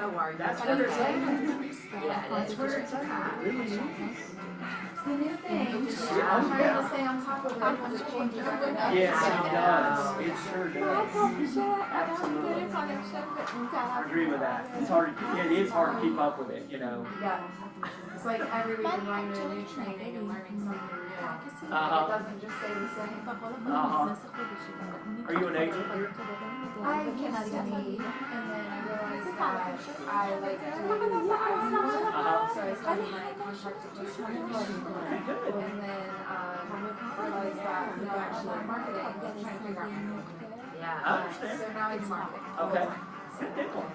Oh, are you? That's what it's at. Yeah, That's it where is. it's at. Really is. It's the new thing. Yeah. I'm trying to stay on top of it when it changes every day. Yes, I it know. does. It sure does. Absolutely. I agree with that. It's hard to, it is hard to keep up with it, you know. Yeah. It's like every week I'm going to a new training and learning something new. It doesn't just stay the same. Are you an agent here? I used to be, and then I realized that I like to do the so I started my contracted to Okay, good. and then realized that no, actually marketing, I'm trying to figure out my Yeah. I understand. So now it's marketing. Okay. Good deal.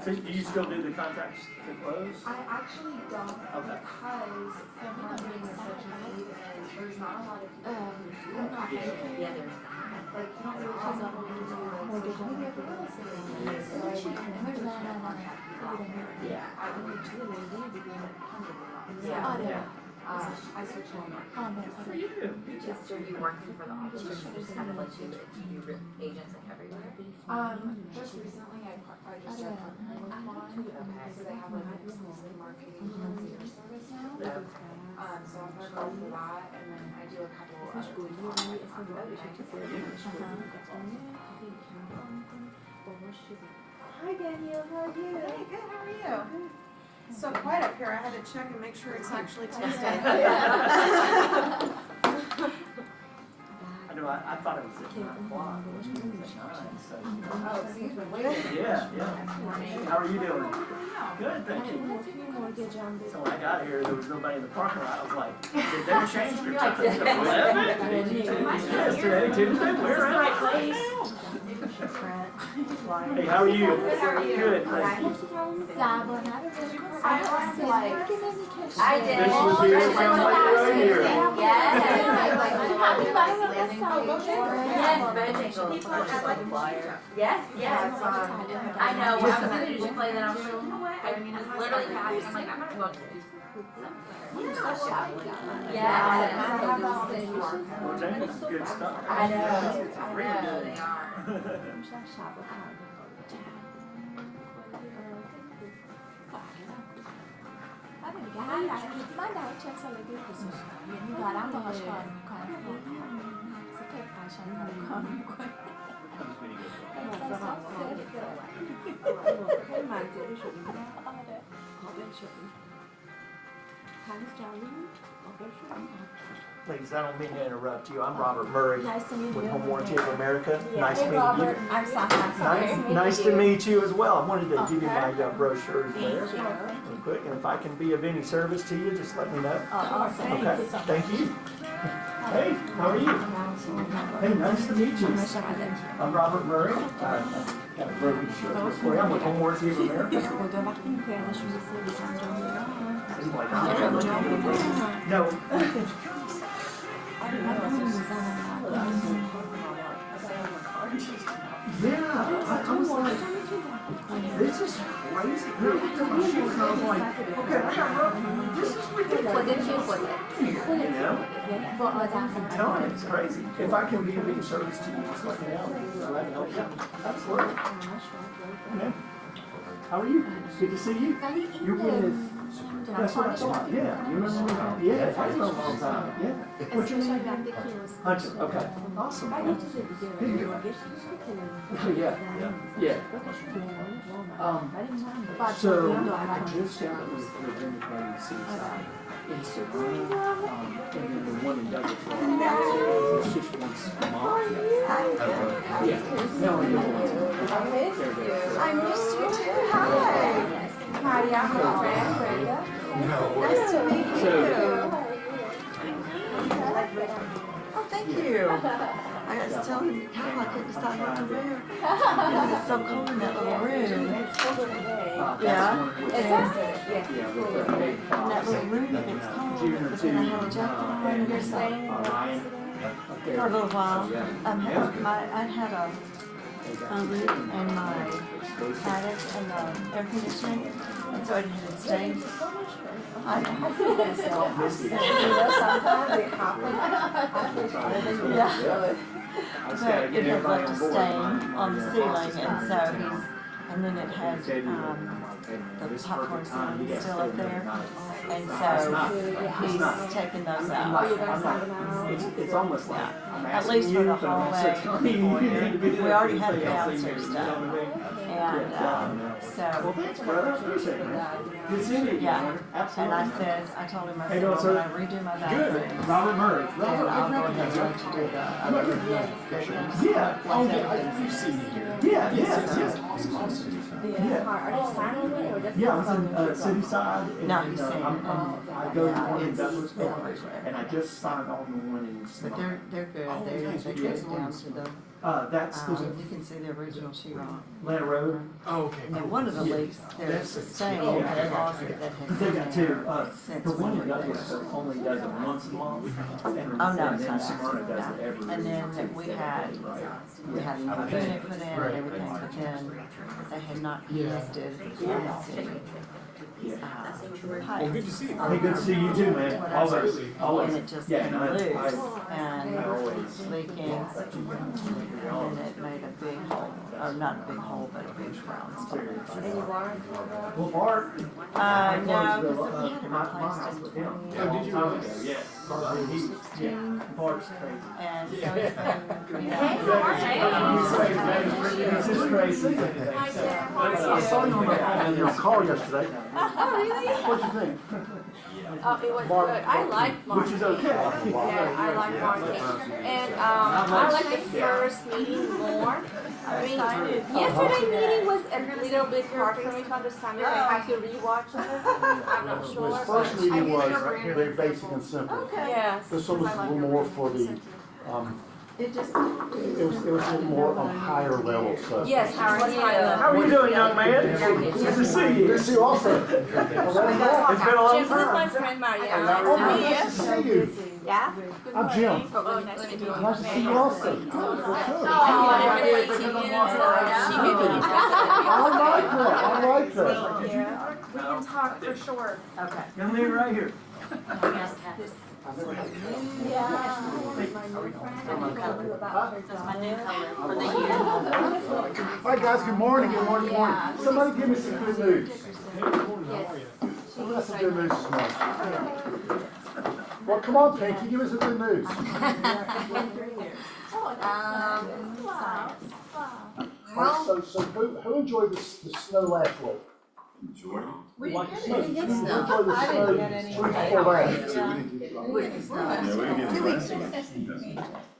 So do you still do the contracts to close? I actually don't Okay. because marketing is such a need and there's not a lot of people who do it. Yeah, there's that. Like you don't really have someone who do like social media publicity. So I went and there's a Yeah. I would Yeah. Yeah. I switched on. Good for you. So are you working for the office or you just kind of like do agents like everywhere? Just recently I just started partnering with one. So they have like an exclusive marketing concierge service now. So I'm gonna go for that and then I do a couple other Hi Danielle, how are you? Hey, good, how are you? So quiet up here, I had to check and make sure it's actually Tuesday. I know, I thought it was at 9 o'clock. It was at 9, so. Oh, see, it's been waiting. Yeah, yeah. How are you doing? Good, thank you. So when I got here, there was nobody in the parking lot. I was like, did they change their time to 11? Yesterday, Tuesday, we're at right place. Hey, how are you? Good, how are you? Good, thank you. I was like, I did. This was your family right here. Yes. Yes, yes. I know, when I was in the play that I was like, you know what, I mean, it's literally passing, I'm like, I'm gonna go to yeah. Well, James, good stuff. I know, It's I really know, good. they are. Ladies, I don't mean to interrupt you. I'm Robert Murray Nice to meet with you. Home Warranty of America. Nice Hey, meeting Robert. you. I'm Sasha. Nice to meet you as well. I wanted to give you my Okay. brochures there Thank you. real quick. And if I can be of any service to you, just let me know. Awesome. Okay, thank you. Hey, how are you? Hey, nice to meet you. I'm Robert Murray. I've got a brokerage service for you. I'm with Home Warranty of America. Seems like I'm- No. Yeah, I was like, this is crazy. I looked at my shoes and I was like, okay, I got rope. This is ridiculous. You know? I'm telling you, it's crazy. If I can be of any service to you, just let me know. So I can help you. Absolutely. Okay. How are you? Good to see you. You're with, that's what I thought. Yeah, you remember me? Yeah, it's been a long time. Yeah. What's your name? Hunter. Okay. Awesome. Here you are. Yeah, yeah. So I just got with Virginia County Seaside in Savannah, and then the one in Douglasville. It's just once a month. Yeah. No, I missed you too, hi. Hi, I'm Brenda. Brenda. Nice to meet you. Oh, thank you. I was telling you, I couldn't decide what to wear. Because it's so cold in that little room. Yeah. Yeah, with the big In that little room, it gets cold. But then I had a jacket on and you're saying for a little while. I had a room and my attic and the air conditioning, and so it had stained. I think that's yeah. But it had left a stain on the ceiling, and so And then it had, the popcorn sign still up there, and so he's taking those out. you're gonna sign them out? It's almost like, Yeah, I'm at asking least for you, the but I'm also hallway telling you, before you here. need to be doing We already had something the else, downstairs you know what I mean? and, Well, so, thanks, brother, I appreciate it, man. Good seeing you. Yeah. man. Absolutely. and I said, I told him, I Hey, said, doing, well, sir? when I redo my Good, bathroom, Robert Murray. then I'll go ahead and let you do the other bedrooms. Yeah, oh, Once yeah, everything's you've seen it here. Yeah, yes. Yeah. Are they signing it or just? Yeah, I was in, City Side. And, No, he's saying I go to yeah, one in it's Douglasville, everywhere. and I just signed on the one in. But they're good, they get it down to the, That's the you can see the original sheetrock. Atlanta Road. Oh, okay. And one of the leaks, there's a stain in the closet that has They been got two, there since the we one were in there. Douglasville only does it once a month. And, Oh, no, and it's then not Smyrna does that. it every. And then we had a new unit put in and everything, but then they had not connected the Well, good to see you. Hey, good to see you too, man. Always, and always. it just Yeah, came and loose I and always. leaking. And then it made a big hole, or not a big hole, but a big brown spot. Any warrants? Well, Bart. No, because we had it My house replaced with in him. Oh, did you really? Yes. Yeah, Bart's crazy. and so it's been, you Hey, know. He's just crazy. I saw you on your call yesterday. Oh, really? What'd you think? Oh, it was good. I like Mark. Which is okay. Yeah, I like Mark. And, I like the first meeting more. I mean, yesterday meeting was a little bit hard for me to understand. I have to rewatch it. I'm not The sure. first but- meeting was very basic and simple. Yes. This one was a little more for the, It just, it was a little more on higher level stuff. Yes, Howard, yeah. How are you doing, young man? Good to see you. Good to see you also. It's been a long Jim, this is time. my friend Marianne. Oh, Nice to nice meet to you. see you. Yeah? I'm Jim. Oh, nice to meet you. Nice to see you also. Oh, everybody TV and stuff. She made me I like that. We can talk for sure. okay. Young lady right here. This, That's my new color for the year. Hi, guys, good morning, good morning, good morning. Somebody give me some good news. Somebody got some good news this morning. Well, come on, Pinky, give us some good news. So who enjoyed the snow last week? We didn't Who enjoyed the snow?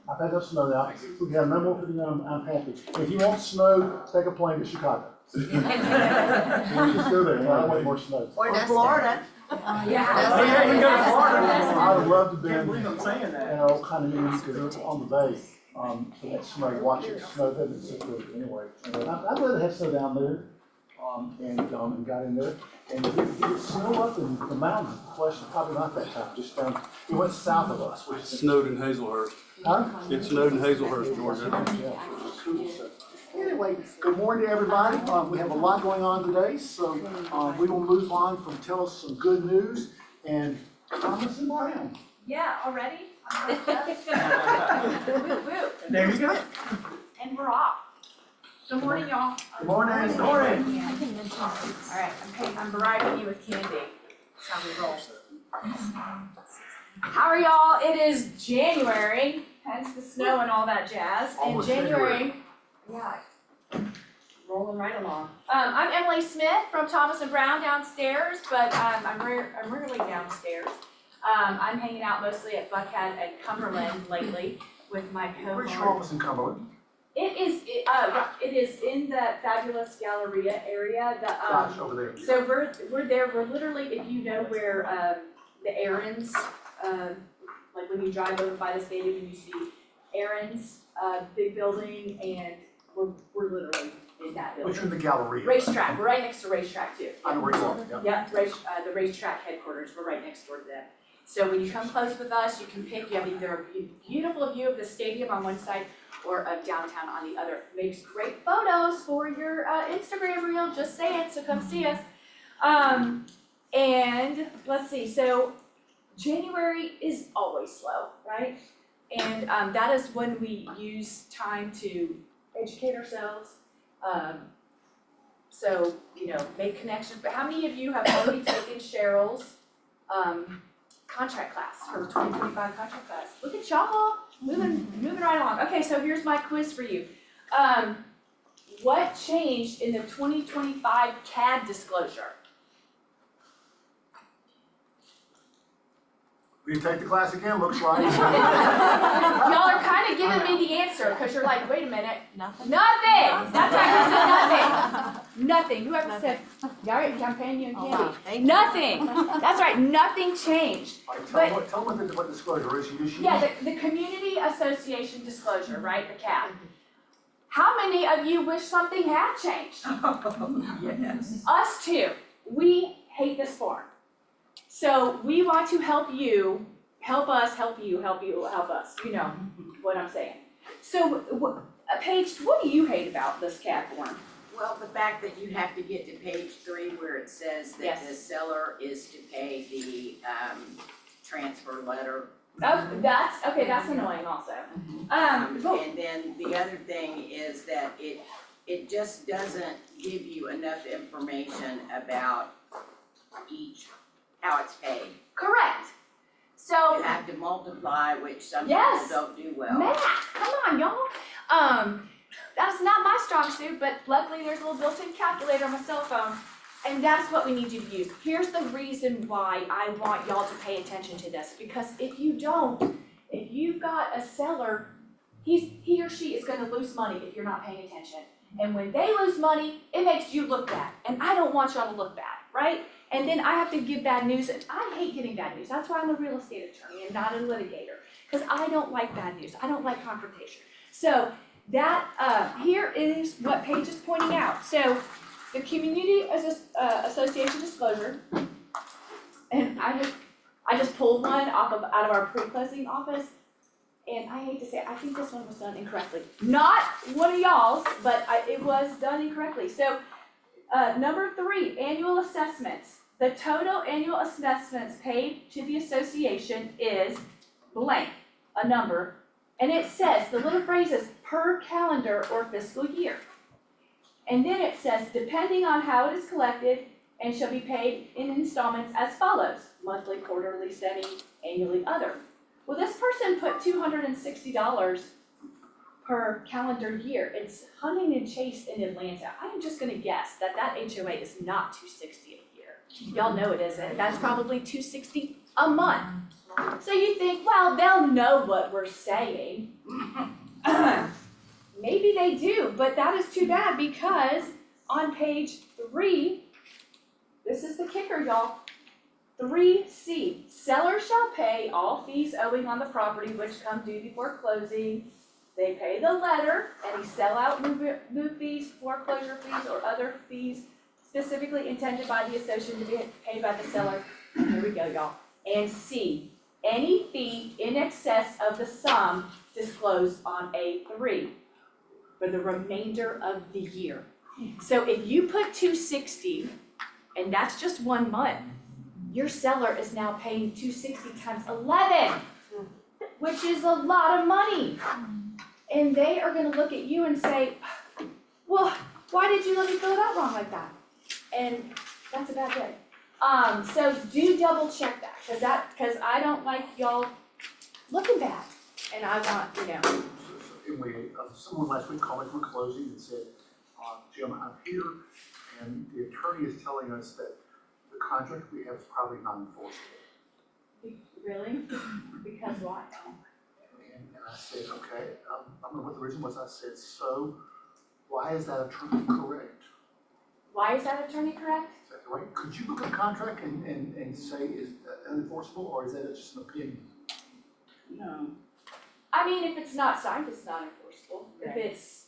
I've had no snow out. We have no more for the, I'm happy. If you want snow, take a plane to Chicago. Just go there, I don't want more snow. or Florida. Oh, yeah, we go to Florida. I would love to be, Can't believe I'm saying that. kind of meetings, because it's on the bay, so that snow, watching the snow, doesn't sit good anyway. I'd rather have snow down there, and got in there, and did it snow up in the mountains? Question, probably not that time, just down, it went south of us, which is, Snowed in Hazelhurst. huh? It snowed in Hazelhurst, Georgia. Yeah. So, anyway, good morning to everybody. We have a lot going on today, so we will move on from tell us some good news and Thomas and Brown. Yeah, already? Woo, woo. There you go. And we're off. Good morning, y'all. Good morning. Good morning. All right, I'm providing you with candy. That's how we roll. How are y'all? It is January, hence the snow and all that jazz. In Almost January, yeah, rolling right along. I'm Emily Smith from Thomas and Brown downstairs, but I'm rarely downstairs. I'm hanging out mostly at Buckhead and Cumberland lately with my Where's your cohort. office in Cumberland? It is in the fabulous Galleria area. Gosh, over there. So we're there. We're literally, if you know where the Aaron's, like when you drive over by the stadium and you see Aaron's big building, and we're literally in that Which building. in the Galleria? Racetrack. We're right next to Racetrack too. I know where you are, yeah. Yeah, the racetrack headquarters. We're right next door to them. So when you come close with us, you can pick. You have either a beautiful view of the stadium on one side or of downtown on the other. Makes great photos for your Instagram reel, just saying, so come see us. And let's see, so January is always slow, right? And that is when we use time to educate ourselves, So, make connections, but how many of you have already taken Cheryl's, contract class, her 2025 contract class? Look at y'all, moving right along. Okay, so here's my quiz for you. What changed in the 2025 CAD disclosure? You take the class again, looks like. Y'all are kind of giving me the answer, because you're like, wait a minute, Nothing. nothing! That's right, you said nothing. Nothing, whoever said, all right, I'm paying you in Oh, candy. wow. Thank you. Nothing, that's right, nothing changed. All right, tell them what disclosure is, Yeah, the Community Association disclosure, right, the CAD. How many of you wish something had changed? Yes. Us too. We hate this form. So we want to help you, help us, help you, help us. You know what I'm saying. So, Paige, what do you hate about this CAD form? Well, the fact that you have to get to page 3 where it says that Yes. the seller is to pay the, transfer letter. Oh, that's annoying also. But- And then the other thing is that it just doesn't give you enough information about how it's paid. correct. You So, have to multiply, which some people Yes. don't do well. math, come on, y'all. That's not my strong suit, but luckily there's a little built-in calculator on my cell phone. And that's what we need you to use. Here's the reason why I want y'all to pay attention to this, because if you don't, if you've got a seller, he or she is gonna lose money if you're not paying attention. And when they lose money, it makes you look bad, and I don't want y'all to look bad, right? And then I have to give bad news, and I hate getting bad news. That's why I'm a real estate attorney and not a litigator, because I don't like bad news. I don't like confrontation. So that, here is what Paige is pointing out. So the Community Association disclosure, and I just pulled one out of our pre-closing office, and I hate to say it, I think this one was done incorrectly. Not one of y'all's, but it was done incorrectly. So, number 3, annual assessments. The total annual assessments paid to the association is blank, a number, and it says, the little phrase is per calendar or fiscal year. And then it says, depending on how it is collected and shall be paid in installments as follows: monthly, quarterly, semi, annually, other. Well, this person put $260 per calendar year. It's Huntington Chase in Atlanta. I am just gonna guess that HOA is not $260 a year. Y'all know it isn't. That's probably $260 a month. So you think, well, they'll know what we're saying. Maybe they do, but that is too bad, because on page 3, this is the kicker, y'all. 3C, seller shall pay all fees owing on the property which come due before closing. They pay the letter, any sellout, move fees, foreclosure fees, or other fees specifically intended by the association to be paid by the seller. Here we go, y'all. And C, any fee in excess of the sum disclosed on A3 for the remainder of the year. So if you put $260, and that's just 1 month, your seller is now paying $260 times 11, which is a lot of money. And they are gonna look at you and say, well, why did you let me fill it out wrong like that? And that's a bad day. So do double check that, cause I don't like y'all looking bad. And I want, Anyway, someone last week called me from closing and said, Jim, I'm here, and the attorney is telling us that the contract we have is probably not enforceable. Really? Because why? And I said, okay, I don't know what the reason was. I said, so why is that attorney correct? Why is that attorney correct? Is that right? Could you look at the contract and say, is that unenforceable, or is that just an opinion? No. I mean, if it's not signed, it's not enforceable. If it's,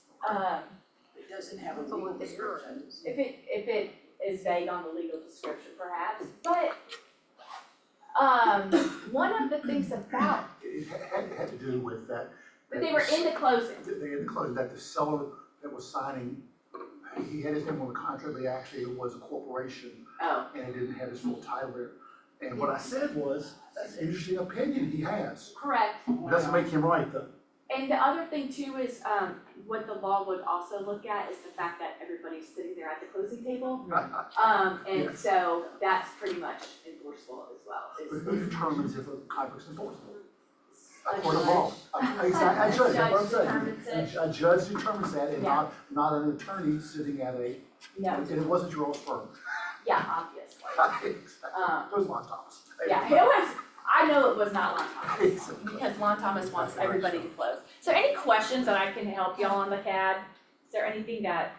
It doesn't have a legal description. if it is vague on the legal description perhaps, but, one of the things about, It had to do with that. but they were in the closing. They had to close that the seller that was signing, he had his name on the contract, but actually it was a corporation, Oh, and it didn't have his full title there. And what I said was, that's an interesting opinion he has. correct. It doesn't make him right though. And the other thing too is, what the law would also look at is the fact that everybody's sitting there at the closing table. And so that's pretty much enforceable as well, But is who determines if a contract's enforceable? a A court of law. Exactly, a judge, that's what I'm saying. determines it. A judge determines that, and Yeah. not an attorney sitting at a, No, and it wasn't your old firm. yeah, obviously. It was Lon Thomas. Yeah, it was, I know it was not Lon Thomas, because Lon Thomas wants everybody to close. So any questions that I can help y'all on the CAD? Is there anything that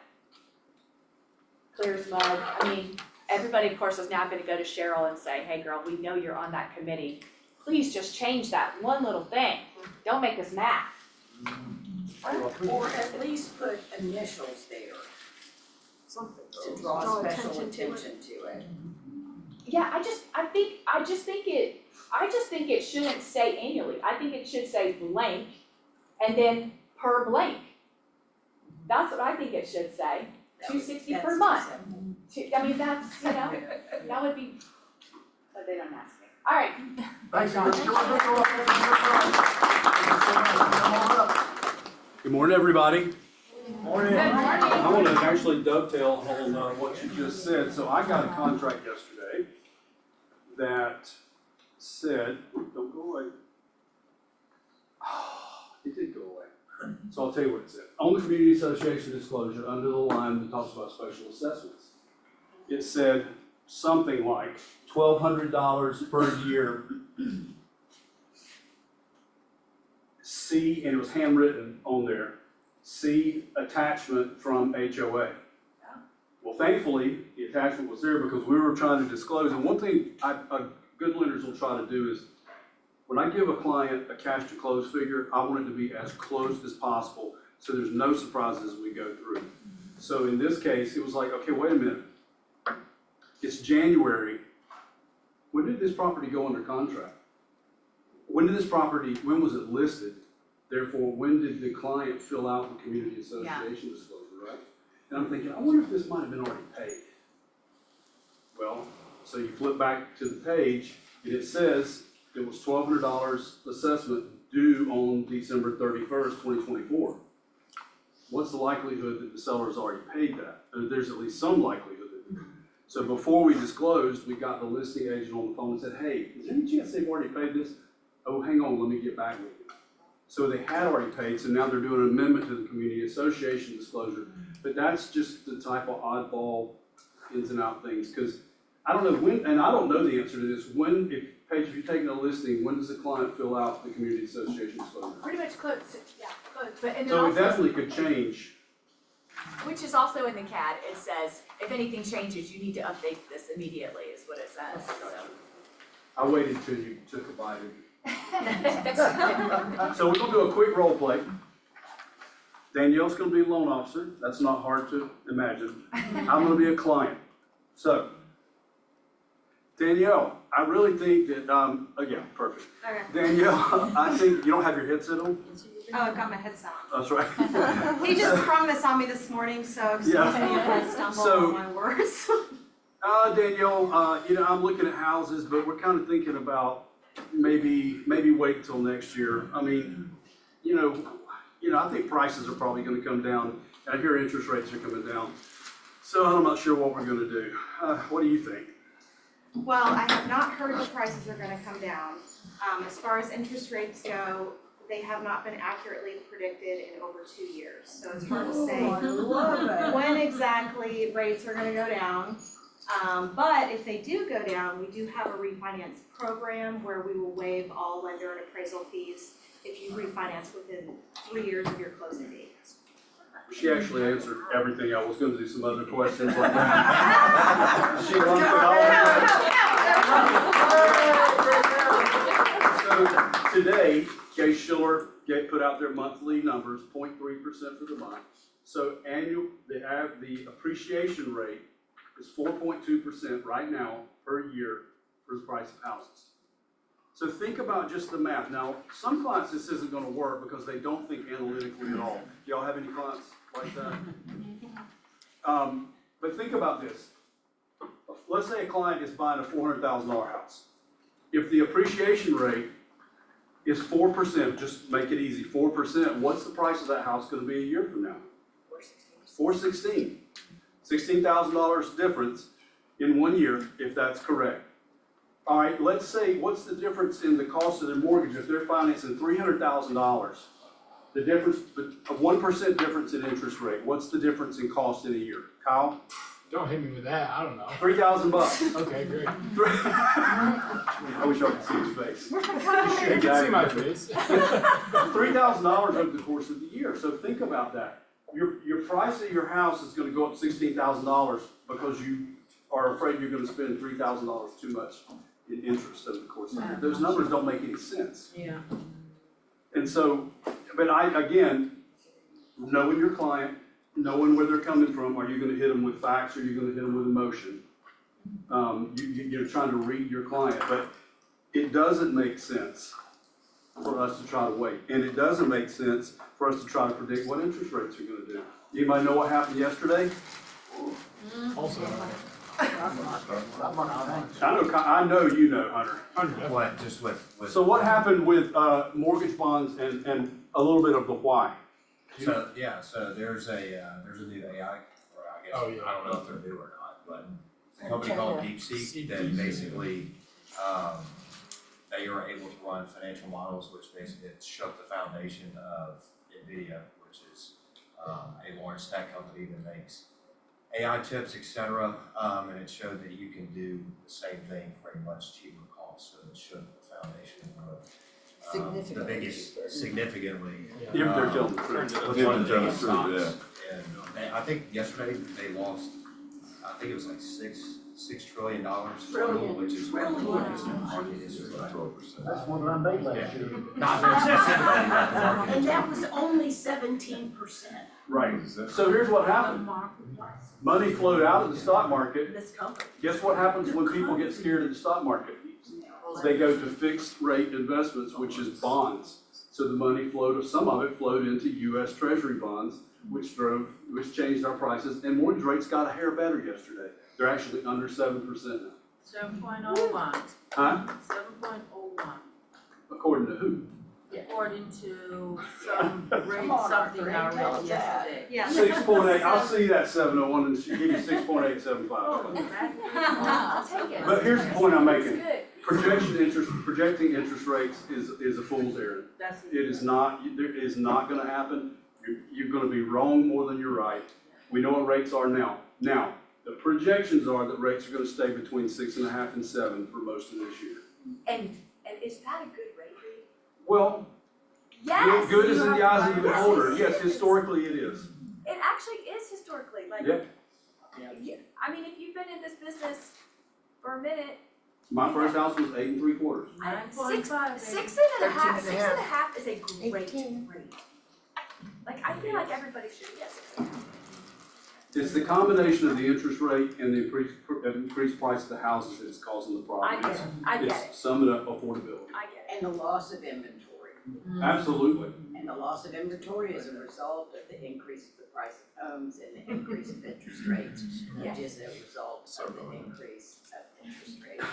clears mud? I mean, everybody, of course, is now gonna go to Cheryl and say, hey, girl, we know you're on that committee. Please just change that one little thing. Don't make us math. Or at least put initials there. Something to draw special attention to it. Yeah, I just think it shouldn't say annually. I think it should say blank and then per blank. That's what I think it should say. $260 per month. I mean, that's, that would be, but they don't ask me. All right, Thanks, John. Good morning, everybody. Morning. good morning. I want to actually dovetail on what you just said. So I got a contract yesterday that said, don't go away. It did go away. So I'll tell you what it said. On the community association disclosure, under the line that talks about special assessments, it said something like $1,200 per year. See, and it was handwritten on there, see attachment from HOA. Well, thankfully, the attachment was there because we were trying to disclose, and one thing good lenders will try to do is, when I give a client a cash to close figure, I want it to be as close as possible, so there's no surprises as we go through. So in this case, it was like, okay, wait a minute. It's January. When did this property go under contract? When was it listed? Therefore, when did the client fill out the community association disclosure, right? And I'm thinking, I wonder if this might have been already paid. Well, so you flip back to the page, and it says it was $1,200 assessment due on December 31st, 2024. What's the likelihood that the seller's already paid that? There's at least some likelihood that. So before we disclosed, we got the listing agent on the phone and said, hey, is there any chance they've already paid this? Oh, hang on, let me get back with you. So they had already paid, so now they're doing an amendment to the community association disclosure. But that's just the type of oddball ins and out things, because I don't know when, and I don't know the answer to this, if you're taking a listing, when does the client fill out the community association disclosure? Pretty much close, yeah, close, but and then So it also, definitely could change. which is also in the CAD, it says, if anything changes, you need to update this immediately, is what it says, so. I waited till you took a bite of it. So we're gonna do a quick role play. Danielle's gonna be a loan officer, that's not hard to imagine. I'm gonna be a client. So, Danielle, I really think that, yeah, perfect. Okay. Danielle, I think, you don't have your headset on? Oh, I've got my headset on. That's right. He just sprung this on me this morning, so excuse me if I stumble So- on my words. Danielle, I'm looking at houses, but we're kind of thinking about maybe wait till next year. I mean, I think prices are probably gonna come down. I hear interest rates are coming down. So I'm not sure what we're gonna do. What do you think? Well, I have not heard the prices are gonna come down. As far as interest rates go, they have not been accurately predicted in over 2 years. So it's hard to say when exactly rates are gonna go down. But if they do go down, we do have a refinance program where we will waive all lender and appraisal fees if you refinance within 3 years of your closing date. She actually answered everything. I was gonna do some other questions like that. She lumped it all. So today, Case Schiller put out their monthly numbers, 0.3% for the month. So the appreciation rate is 4.2% right now per year for the price of houses. So think about just the math. Now, some clients this isn't gonna work because they don't think analytically at all. Do y'all have any clients like that? But think about this. Let's say a client is buying a $400,000 house. If the appreciation rate is 4%, just make it easy, 4%, what's the price of that house gonna be a year from now? $416. $16,000 difference in 1 year, if that's correct. All right, let's say, what's the difference in the cost of their mortgage if they're financing $300,000? The difference, a 1% difference in interest rate, what's the difference in cost in a year? Kyle? Don't hit me with that, I don't know. $3,000. Okay, great. I wish I could see his face. You can see my face. $3,000 over the course of the year, so think about that. Your price of your house is gonna go up $16,000 because you are afraid you're gonna spend $3,000 too much in interest over the course of the year. Those numbers don't make any sense. Yeah. And so, but again, knowing your client, knowing where they're coming from, are you gonna hit them with facts or are you gonna hit them with emotion? You're trying to read your client, but it doesn't make sense for us to try to wait. And it doesn't make sense for us to try to predict what interest rates are gonna do. Anybody know what happened yesterday? Also, I know you know, Hunter. What, just with. So what happened with mortgage bonds and a little bit of the why? So, yeah, so there's a new AI, or I guess, Oh, yeah. I don't know if they're new or not, but a company called DeepSeek that basically, they are able to run financial models, which basically shook the foundation of NVIDIA, which is a large tech company that makes AI chips, et cetera, and it showed that you can do the same thing for a much cheaper cost, so it shook the foundation of the biggest, significantly. If they're telling the truth. Was one of the biggest stocks, and I think yesterday they lost, I think it was like $6 trillion total, which is what the largest market is. That's one that I made last year. Not very specifically, but the market. And that was only 17%. Right. So here's what happened. Money flowed out of the stock market. This company. Guess what happens when people get scared of the stock market? They go to fixed rate investments, which is bonds. So the money flowed, some of it flowed into US Treasury bonds, which changed our prices. And mortgage rates got a hair better yesterday. They're actually under 7% now. 7.01. Huh? 7.01, According to who? according to some rate, something I read yesterday. Yeah. 6.8, I'll see that 701 and she give you 6.875. I'll take it. But here's the point I'm That's making. good. Projecting interest rates is a fool's errand. That's. It is not gonna happen. You're gonna be wrong more than you're right. We know what rates are now. Now, the projections are that rates are gonna stay between 6.5 and 7 for most of this year. And is that a good rate read? Well, Yes. good is in the eyes of the Yes, beholder. it Yes, is. historically it is. It actually is historically, like, Yep. I mean, if you've been in this business for a minute, My first house was 8 3/4. 9.5. six and a half 13.5. is a great rate. Like, I feel like everybody should get 6.5. It's the combination of the interest rate and the increased price of the houses that's causing the I problem. get it, I get It's it, summing up affordability. I get it. And the loss of inventory. Absolutely. And the loss of inventory is a result of the increase of the price of homes and the increase of interest rates, which is a result of the increase of interest rates.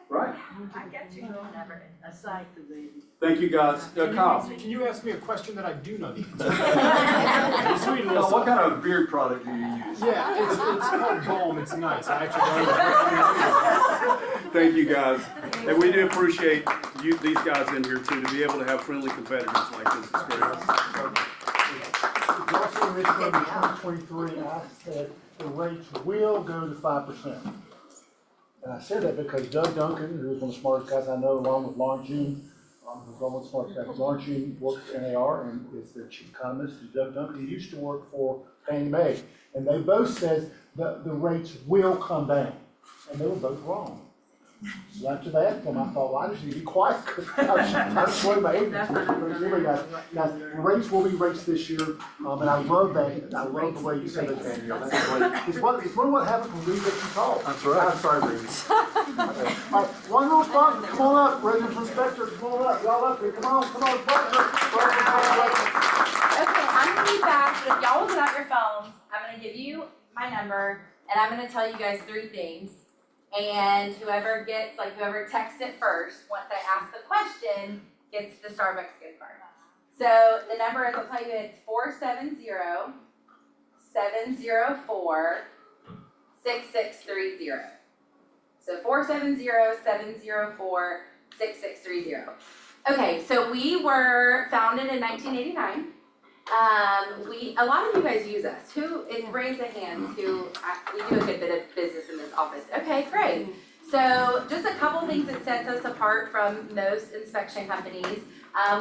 Right. I get you. Never. Aside the baby. Thank you, guys. Kyle, Can you ask me a question that I do know the answer to? Just so you know, what kind of beard product do you use? Yeah, it's called Balm, it's nice, I actually don't. Thank you, guys. And we do appreciate these guys in here too, to be able to have friendly competitors like this. It's great. Also, in 2023, I said the rates will go to 5%. And I said that because Doug Duncan, who is one of the smartest guys I know, along with Lauren June, who's one of the smartest guys, Lauren June works for NAR and is their chief economist, and Doug Duncan, he used to work for Fannie Mae. And they both said that the rates will come down, and they were both wrong. So after that, when I thought, well, I just need to be quiet, because I'm showing my age. Anyway, guys, the rates will be rates this year, and I love that, I love the way you said that, Danielle, that's great. It's one what happens when we get to talk. That's right. I'm sorry, Reed. Okay. All right, one little spot, come on up, residential inspector, come on up, y'all up here, come on, inspector. Okay, I'm gonna be back, but if y'all will get out your phones, I'm gonna give you my number, and I'm gonna tell you guys 3 things. And whoever texts it first, once I ask the question, gets the Starbucks gift card. So the number is, I'll tell you, it's 470-704-6630. So 470-704-6630. Okay, so we were founded in 1989. A lot of you guys use us. Raise a hand we do a good bit of business in this office. Okay, great. So just a couple things that sets us apart from most inspection companies.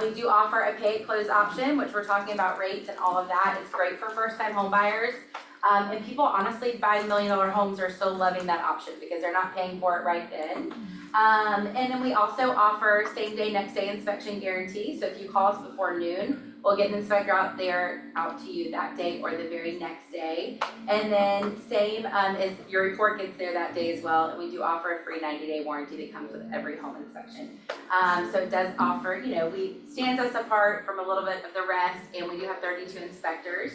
We do offer a pay at close option, which we're talking about rates and all of that. It's great for first time home buyers. And people honestly buying $1 million homes are still loving that option because they're not paying for it right then. And then we also offer same day, next day inspection guarantee. So if you call us before noon, we'll get an inspector out to you that day or the very next day. And then same as your report gets there that day as well. And we do offer a free 90-day warranty that comes with every home inspection. So it does offer, stands us apart from a little bit of the rest, and we do have 32 inspectors.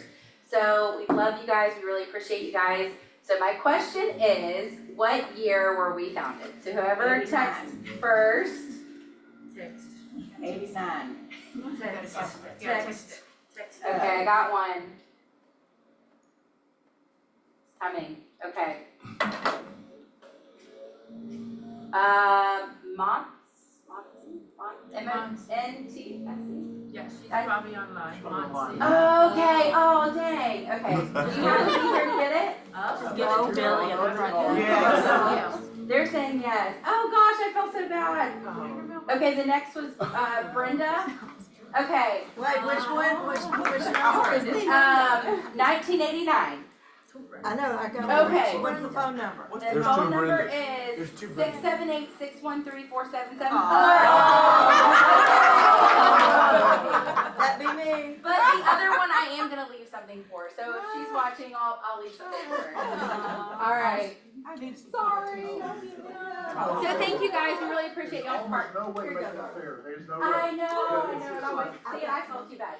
So we love you guys, we really appreciate you guys. So my question is, what year were we founded? So whoever texts first. Text. 89. Text. Okay, I got one. It's coming, okay. M-O-N-T-S-E? Yes, she's probably online. Monty. Okay, oh dang, okay. Do you have to be here to get it? Oh, Give it to Billy and we'll run it. Yes. They're saying yes. Oh gosh, I felt so bad. Okay, the next was Brenda. Okay. Wait, which one, which number is it? 1989. I know, I got it. Okay. What's the phone number? The phone number is 678-613-477. That be me. But the other one I am gonna leave something for, so if she's watching, I'll leave something for her. All right. Sorry. So thank you guys, we really appreciate y'all's part. No way to make that fair, there's no way. I know, see, I felt too bad.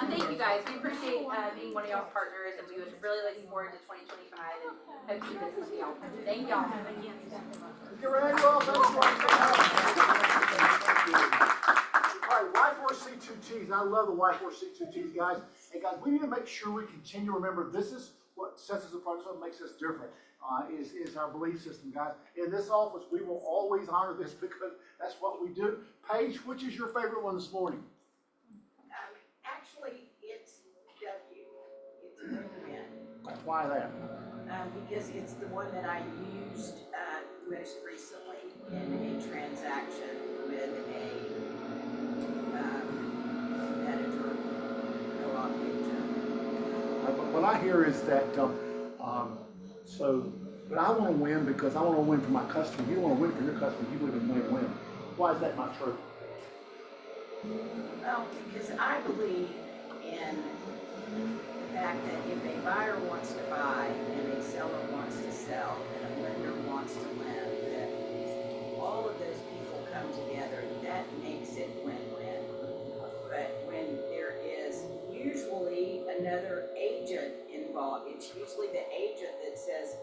Thank you guys, we appreciate being one of y'all's partners, and we was really looking forward to 2025 and hope to do business with y'all. Thank y'all. You're right, well, all right, Y4C2Ts, I love the Y4C2Ts, guys. And guys, we need to make sure we continue to remember this is what sets us apart, what makes us different. Is our belief system, guys. In this office, we will always honor this because that's what we do. Paige, which is your favorite one this morning? Actually, it's W. It's win-win. Why that? Because it's the one that I used most recently in a transaction with a competitor, co-op agent. But what I hear is that, but I want to win because I want to win for my customer. You want to win for your customer, you live in win-win. Why is that not true? Well, because I believe in the fact that if a buyer wants to buy and a seller wants to sell and a lender wants to lend, that all of those people come together, that makes it win-win. But when there is usually another agent involved, it's usually the agent that says,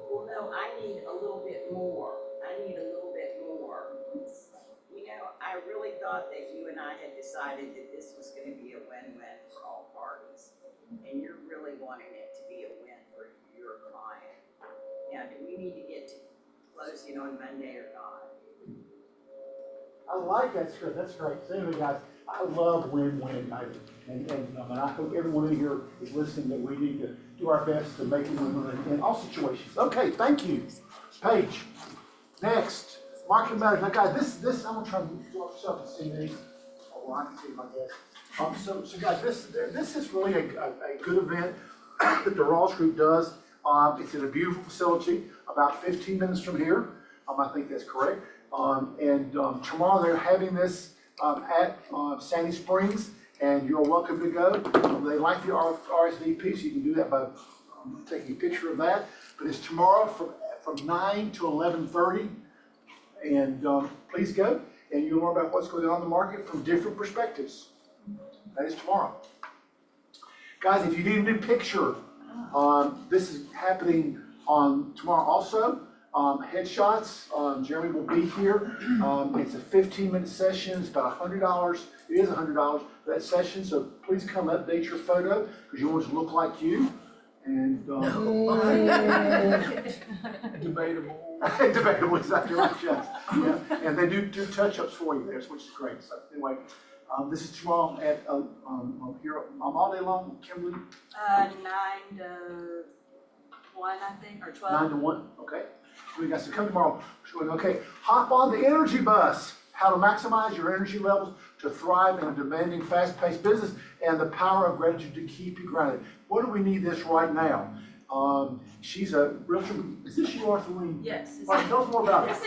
well, no, I need a little bit more. I need a little bit more. I really thought that you and I had decided that this was going to be a win-win for all parties. And you're really wanting it to be a win for your client. Now, do we need to get to closing on Monday or not? I like that script. That's great. So anyway, guys, I love win-win, guys. And I hope everyone in here is listening that we need to do our best to make it win-win in all situations. Okay, thank you. Paige, next. Marketing matters. Now, guys, this I'm gonna try to do up yourself and see these. Oh, well, I can see my guess. So guys, this is really a good event that the Rawls Group does. It's in a beautiful facility, about 15 minutes from here. I think that's correct. Tomorrow they're having this at Sandy Springs, and you're welcome to go. They like the RSVP, so you can do that by taking a picture of that. But it's tomorrow from 9 to 11:30. And please go, and you'll learn about what's going on in the market from different perspectives. That is tomorrow. Guys, if you need a new picture, this is happening on tomorrow also. Headshots, Jeremy will be here. It's a 15-minute session, it's about $100. It is $100 for that session, so please come update your photo, because you want it to look like you. And, Debatable. debatable, exactly right, yes. Yeah, and they do touch-ups for you there, which is great. So anyway, this is tomorrow at, here, all day long, Kimberly, 9 to 1, I think, or 12. 9 to 1, okay. We got to come tomorrow. Okay, hop on the energy bus. How to maximize your energy levels to thrive in a demanding, fast-paced business, and the power of gratitude to keep you grounded. What do we need this right now? She's a real. Is this you, Arthurine? Yes. All right, tell us more about it.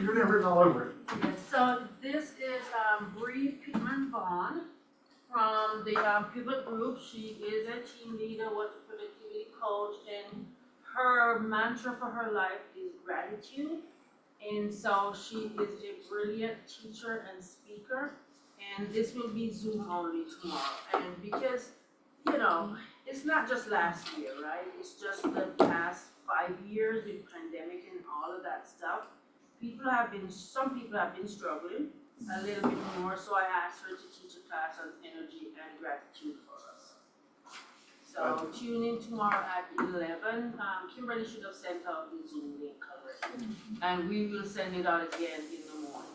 You're never written all over it. Yes, so this is Bree Pittman Vaughn from the Pivot Group. She is a team leader, was a productivity coach, and her mantra for her life is gratitude. And so she is a brilliant teacher and speaker, and this will be Zoom only tomorrow. And because, you know, it's not just last year, right? It's just the past 5 years with pandemic and all of that stuff. Some people have been struggling a little bit more, so I asked her to teach a class on energy and gratitude for us. So tune in tomorrow at 11. Kimberly should have sent out the Zoom link already. And we will send it out again in the morning.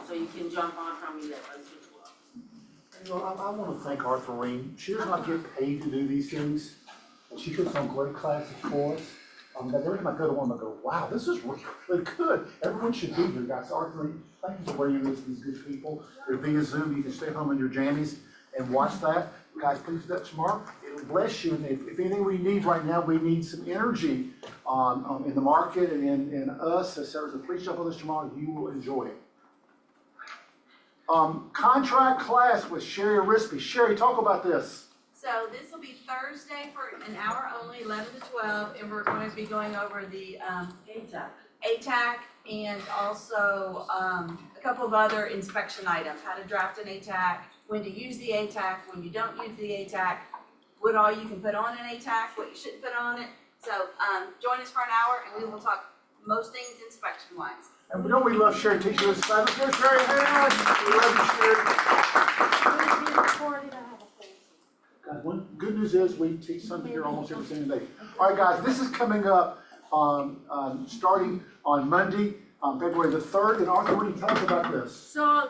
So you can jump on from 11 to 12. You know, I want to thank Arthurine. She does not get paid to do these things, and she puts on great classes for us. Every time I go to one, I go, wow, this is really, really good. Everyone should be here, guys. Arthurine, thank you for bringing these good people. It'll be a Zoom. You can stay home in your jammies and watch that. Guys, please do that tomorrow. It'll bless you. And if anything we need right now, we need some energy in the market and in us, etc. So please jump on this tomorrow. You will enjoy it. Contract class with Sherry Arispy. Sherry, talk about this. So this will be Thursday for an hour only, 11 to 12, and we're going to be going over the ATAC and also a couple of other inspection items, how to draft an ATAC, when to use the ATAC, when you don't use the ATAC, what all you can put on an ATAC, what you shouldn't put on it. So join us for an hour and we will talk most things inspection wise. And we know we love Sherry teaching us. Let's give Sherry a hand. We love you, Sherry. Guys, one good news is we teach something here almost every single day. All right, guys, this is coming up starting on Monday, February the 3rd. And Arthur, what do you tell us about this? So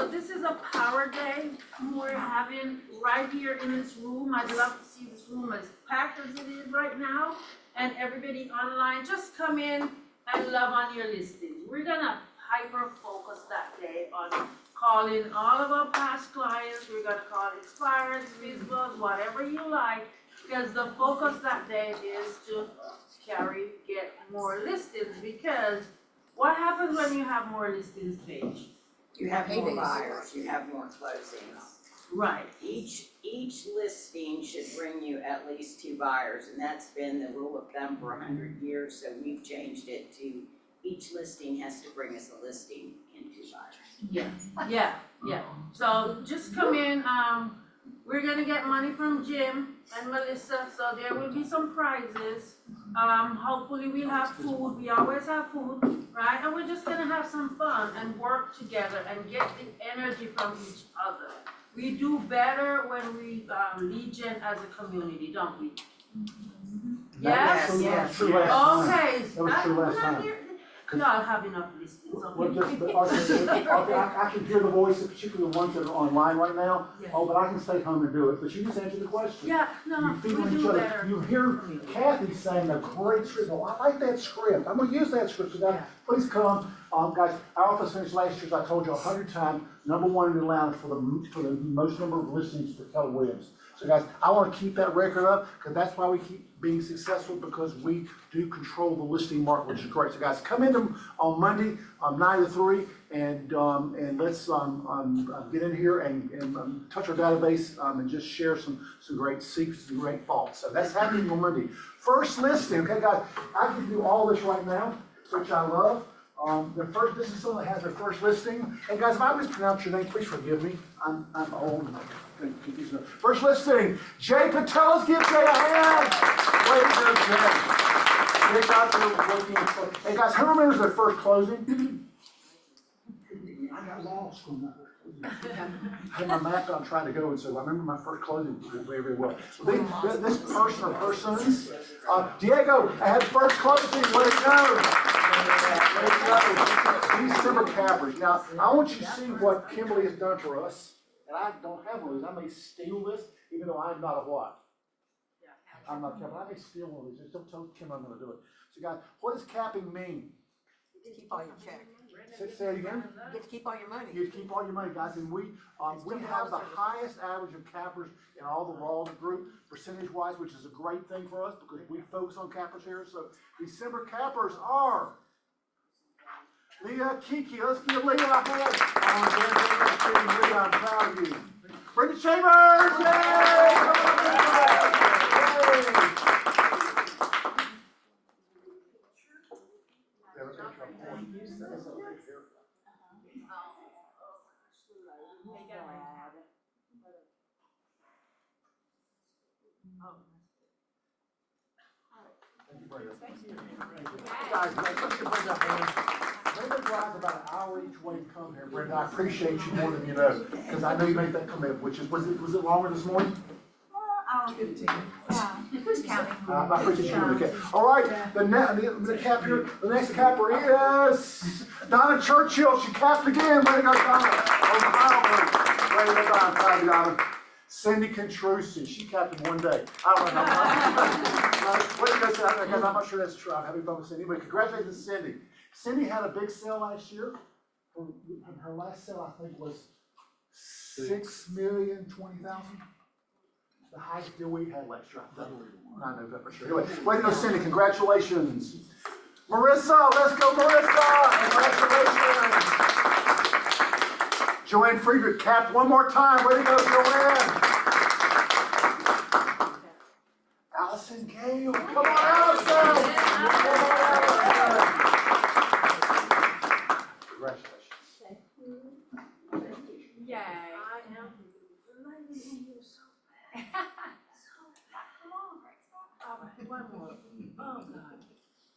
this is a power day we're having right here in this room. I'd love to see this room as packed as it is right now. And everybody online, just come in and love on your listings. We're gonna hyper focus that day on calling all of our past clients. We're gonna call expireds, visibles, whatever you like, because the focus that day is to get more listings. Because what happens when you have more listings, Paige? You have more buyers, you have more closings. Right. Each listing should bring you at least 2 buyers, and that's been the rule of thumb for 100 years, so we've changed it to each listing has to bring us a listing and 2 buyers. Yeah. So just come in, we're gonna get money from Jim and Melissa, so there will be some prizes. Hopefully we'll have food, we always have food, right? And we're just gonna have some fun and work together and get the energy from each other. We do better when we lead gen as a community, don't we? Yes? Yes. Okay. That was true last time. Y'all have enough listings, Well, okay? just, but Arthur, I can hear the voice, particularly the ones that are online right now. Yeah. Oh, but I can stay home and do it. But you just answered the question. Yeah, no, You feed we on each do other. better. You hear Kathy saying a great script. Oh, I like that script. I'm gonna use that script. So guys, please come. Guys, our office finished last year, as I told you 100 times, #1 in Atlanta for the most number of listings for Keller Williams. So guys, I want to keep that record up because that's why we keep being successful, because we do control the listing market, which is great. So guys, come in on Monday, 9 to 3, and let's get in here and touch our database and just share some great secrets and great thoughts. So that's happening on Monday. First listing, okay guys, I can do all this right now, which I love. This is someone that has their first listing. And guys, if I mispronounce your name, please forgive me. I'm old and confused. First listing, Jay Patel. Let's give Jay a hand. Way to go, Jay. They got their working. Hey guys, who remembers their first closing? I got lost on that. I had my map out trying to go, and so I remember my first closing very, very well. This person or persons, Diego, I had the first closing, way to go. Way to go. These December cappers. Now, I want you to see what Kimberly has done for us, and I don't have one of these. I may steal this, even though I'm not a what? I'm not capping. I may steal one of these. Just don't tell Kim I'm gonna do it. So guys, what does capping mean? You keep all your check. Say it again? You get to keep all your money. You keep all your money, guys, and we have the highest average of cappers in all the Rawls group, percentage-wise, which is a great thing for us, because we focus on cappers here, so December cappers are Leah, Kiki, let's give Leah a hand. Leah, I'm proud of you. Brenda Chambers, yay! Guys, let's give Brenda a hand. Brenda drives about an hour each way to come here. Brenda, I appreciate you more than you know, because I know you made that commitment, which is, was it longer this morning? Who's counting? I appreciate you doing the cap. All right, the cap here, the next capper is Donna Churchill. She capped again. Way to go, Donna. Way to go, Donna. Proud of you, Donna. Cindy Contrusi, she capped in one day. I don't know. Way to go, Cindy, because I'm not sure that's true. I'm having fun with Cindy, but congratulations, Cindy. Cindy had a big sale last year. Her last sale, I think, was 6,020,000. The highest deal we had last year. I know that for sure. Anyway, way to go, Cindy. Congratulations. Marissa, let's go, Marissa. Congratulations. Joanne Friedrich capped one more time. Way to go, Joanne. Allison Gale. Come on, Allison. Congratulations. Yay. One more. Oh, God.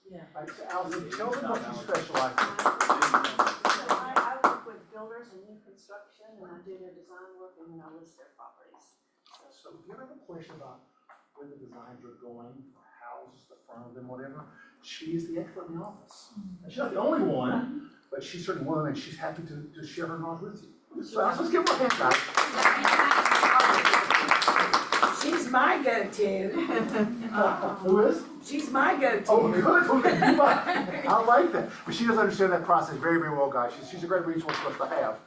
Yeah. Allison, tell them what you specialize in. I work with builders and new construction, and I do their design work, and then I list their properties. So if you ever have a question about where the designs are going, for houses, the front of them, whatever, she is the expert in the office. And she's not the only one, but she's certainly one of them, and she's happy to share her knowledge with you. So let's give her a hand, guys. She's my go-to. Who is? She's my go-to. Oh, good. I like that. But she does understand that process very, very well, guys. She's a great resource for us to have.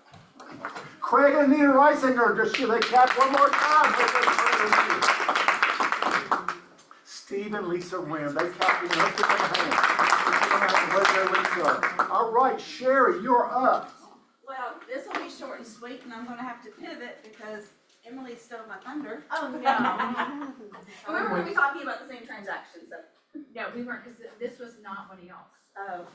Craig and Anita Reisinger, they capped one more time. Steve and Lisa Wynn, they capped it. Let's give them a hand. All right, Sherry, you're up. Well, this will be short and sweet, and I'm gonna have to pivot because Emily stole my thunder. Oh, no. Remember, we'll be talking about the same transaction, so. No, we weren't, because this was not one of y'all's. Oh,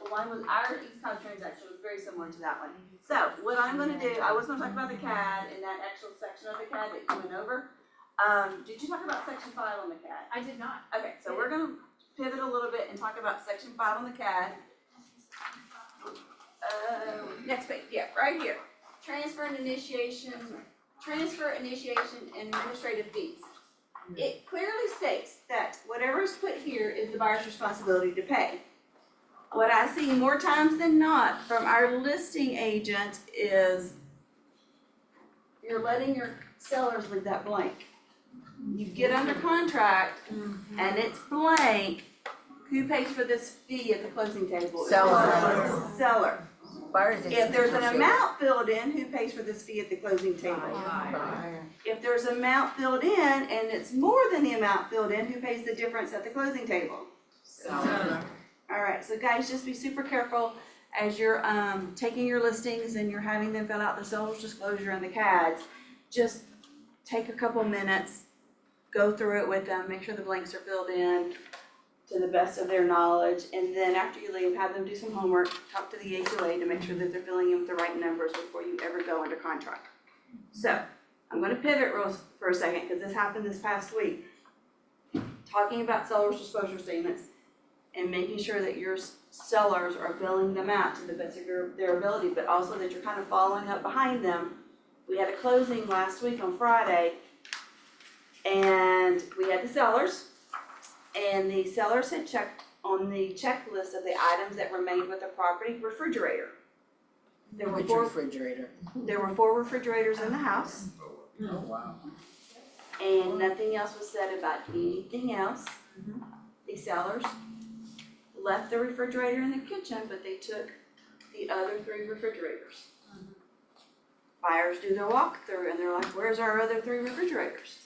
well, one was, our East Cobb transaction was very similar to that one. So, what I'm gonna do, I was gonna talk about the CAD and that actual section of the CAD that you went over. Did you talk about section 5 on the CAD? I did not. Okay, so we're gonna pivot a little bit and talk about section 5 on the CAD. Next page, yeah, right here. Transfer, initiation, and administrative fees. It clearly states that whatever is put here is the buyer's responsibility to pay. What I see more times than not from our listing agent is you're letting your sellers leave that blank. You get under contract and it's blank, who pays for this fee at the closing table? Seller. Seller. Buyers. If there's an amount filled in, who pays for this fee at the closing table? Buyer. If there's an amount filled in and it's more than the amount filled in, who pays the difference at the closing table? Seller. Alright, so guys, just be super careful as you're taking your listings and you're having them fill out the seller's disclosure and the CADs. Just take a couple minutes, go through it with them, make sure the blanks are filled in to the best of their knowledge, and then after you leave, have them do some homework, talk to the HOA to make sure that they're filling in with the right numbers before you ever go under contract. So, I'm gonna pivot for a second, because this happened this past week. Talking about seller's disclosure statements, and making sure that your sellers are filling them out to the best of their ability, but also that you're kind of following up behind them. We had a closing last week on Friday, and we had the sellers, and the sellers had checked on the checklist of the items that remained with the property, refrigerator. There were four refrigerators in the house, Oh, wow. and nothing else was said about anything else. The sellers left the refrigerator in the kitchen, but they took the other 3 refrigerators. Buyers do their walkthrough and they're like, where's our other 3 refrigerators?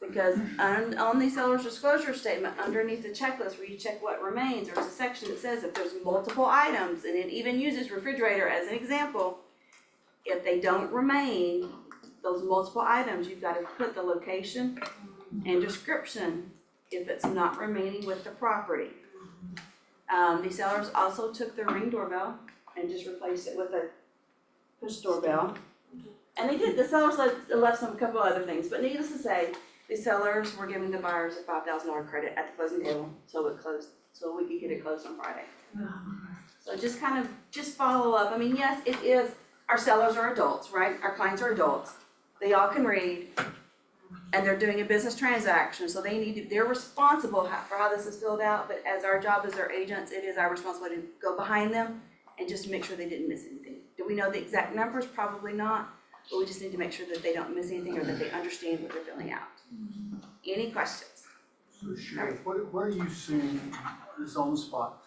Because on the seller's disclosure statement, underneath the checklist where you check what remains, there's a section that says if there's multiple items, and it even uses refrigerator as an example, if they don't remain, those multiple items, you've got to put the location and description if it's not remaining with the property. The sellers also took the Ring doorbell and just replaced it with a push doorbell. And the sellers left some couple other things, but needless to say, the sellers were giving the buyers a $5,000 credit at the closing table, so we could get it closed on Friday. So just follow up. I mean, yes, it is, our sellers are adults, right? Our clients are adults. They all can read, and they're doing a business transaction, so they're responsible for how this is filled out, but as our job as their agents, it is our responsibility to go behind them and just make sure they didn't miss anything. Do we know the exact numbers? Probably not, but we just need to make sure that they don't miss anything or that they understand what they're filling out. Any questions? So Sheriff, what are you seeing, this on the spot,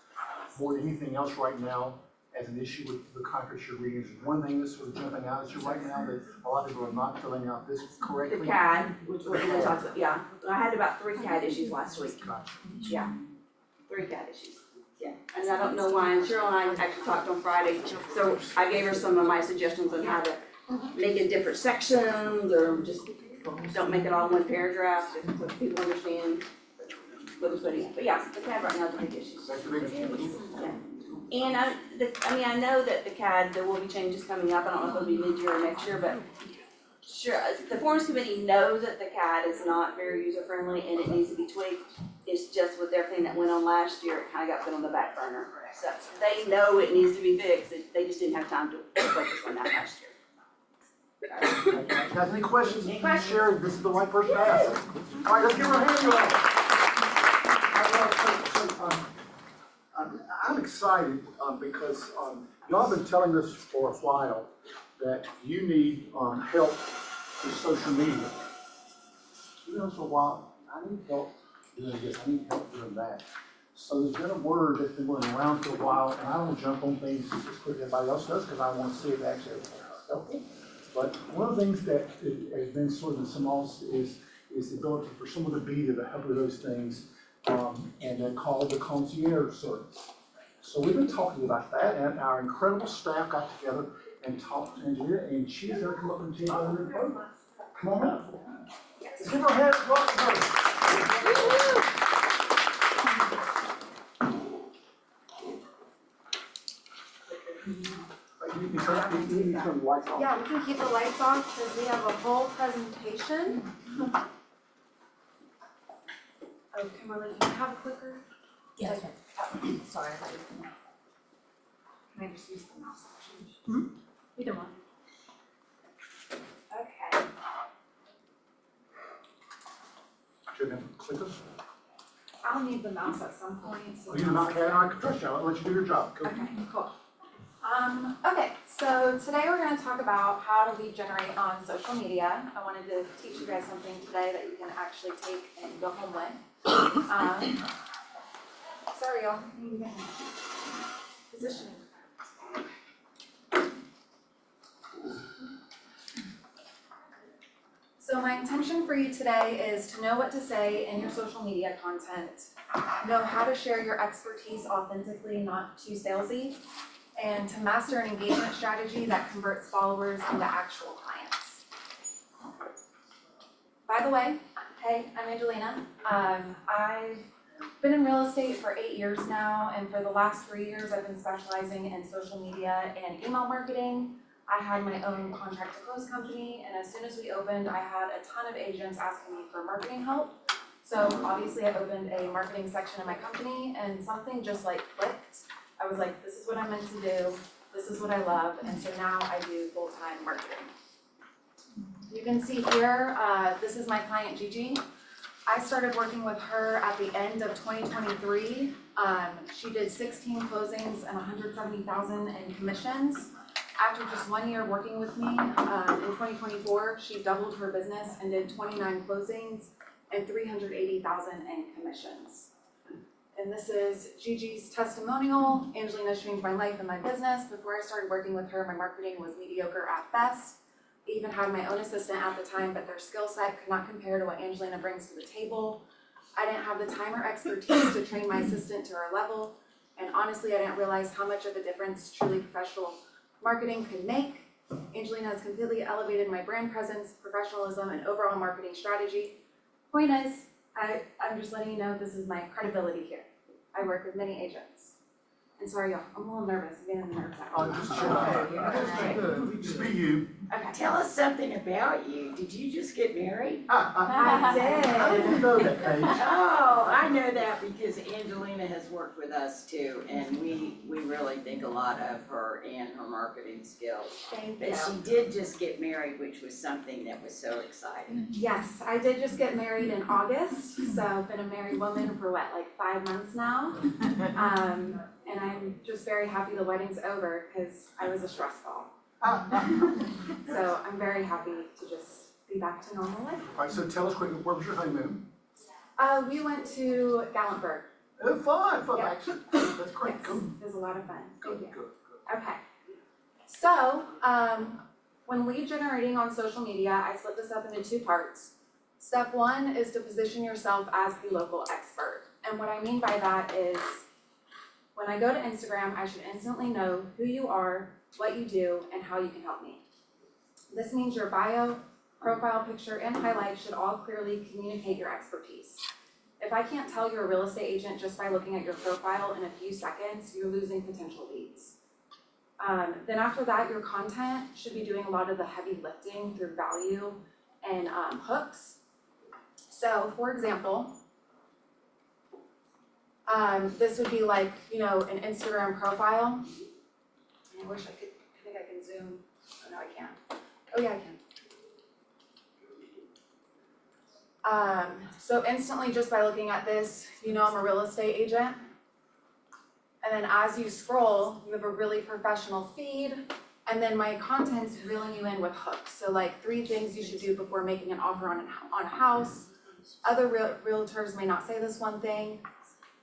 more than anything else right now as an issue with the contracts you're reading? Is there one thing that's sort of jumping out at you right now that a lot of people are not filling out this correctly? The CAD, which we talked about, yeah. I had about 3 CAD issues last week. Gotcha. Yeah, 3 CAD issues. Yeah, and I don't know why, and Cheryl and I actually talked on Friday, so I gave her some of my suggestions on how to make it different sections, or just don't make it all one paragraph, so people understand what it's putting in. But yeah, the CAD right now is a big issue. That's the biggest issue. Yeah. And I know that the CAD, there will be changes coming up, I don't know if it'll be mid-year or next year, but sure, the Forms Committee knows that the CAD is not very user-friendly and it needs to be tweaked. It's just with everything that went on last year, it kind of got put on the back burner. So they know it needs to be fixed, they just didn't have time to focus on that last year. Guys, any questions? Any questions? Sherry, this is the right person to ask. All right, let's give her a hand, y'all. I'm excited because y'all have been telling us for a while that you need help with social media. You know, for a while, I need help doing this, I need help doing that. So there's been a word that's been going around for a while, and I don't jump on things as quick as everybody else does because I want to see if actually it's helpful. But one of the things that has been sort of in some loss is the ability for someone to be there to help with those things, and they're called the concierge service. So we've been talking about that, and our incredible staff got together and talked to engineer, and she's gonna come up and take over the program. Come on up. Let's give her a hand, welcome her. You can turn the lights off. Yeah, we can keep the lights off because we have a whole presentation. Oh, Kimberly, do you have a clicker? Yes. Sorry, I thought you were. Can I just use the mouse? Either one. Okay. Should have been clicker. I'll need the mouse at some point, so. Oh, you're not, okay, I can trust you, I'll let you do your job. Go. Okay, cool. Okay, so today we're gonna talk about how to lead generate on social media. I wanted to teach you guys something today that you can actually take and go home with. Sorry, y'all, I need to get my positioning. So my intention for you today is to know what to say in your social media content, know how to share your expertise authentically, not too salesy, and to master an engagement strategy that converts followers into actual clients. By the way, hey, I'm Angelina. I've been in real estate for 8 years now, and for the last 3 years, I've been specializing in social media and email marketing. I had my own contract to close company, and as soon as we opened, I had a ton of agents asking me for marketing help. So obviously I opened a marketing section in my company and something just like clicked. I was like, this is what I'm meant to do, this is what I love, and so now I do full-time marketing. You can see here, this is my client Gigi. I started working with her at the end of 2023. She did 16 closings and 170,000 in commissions. After just 1 year working with me, in 2024, she doubled her business and did 29 closings and 380,000 in commissions. And this is Gigi's testimonial. Angelina changed my life and my business. Before I started working with her, my marketing was mediocre at best. I even had my own assistant at the time, but their skill set could not compare to what Angelina brings to the table. I didn't have the time or expertise to train my assistant to her level, and honestly, I didn't realize how much of a difference truly professional marketing could make. Angelina has completely elevated my brand presence, professionalism, and overall marketing strategy. Point is, I'm just letting you know this is my credibility here. I work with many agents. And sorry, y'all, I'm a little nervous. I'm getting the nerves out. Just be you. Okay. Tell us something about you. Did you just get married? I did. I didn't know that, Paige. Oh, I know that because Angelina has worked with us too, and we really think a lot of her and her marketing skills. Thank But you. she did just get married, which was something that was so exciting. Yes, I did just get married in August, so I've been a married woman for what, like 5 months now? And I'm just very happy the wedding's over because I was a stress ball. So I'm very happy to just be back to normal life. All right, so tell us quickly, where was your honeymoon? We went to Gatlinburg. Oh, fun, Yep. excellent. That's great, Yes, cool. it was a lot of fun. Thank you. Good. Okay. So, when lead generating on social media, I split this up into 2 parts. Step 1 is to position yourself as the local expert. And what I mean by that is, when I go to Instagram, I should instantly know who you are, what you do, and how you can help me. This means your bio, profile picture, and highlights should all clearly communicate your expertise. If I can't tell you're a real estate agent just by looking at your profile in a few seconds, you're losing potential leads. Then after that, your content should be doing a lot of the heavy lifting through value and hooks. So, for example, this would be like, an Instagram profile. I wish I think I can zoom. Oh, no, I can't. Oh, yeah, I can. So instantly, just by looking at this, I'm a real estate agent. And then as you scroll, you have a really professional feed. And then my content's reeling you in with hooks. So like 3 things you should do before making an offer on a house. Other realtors may not say this one thing.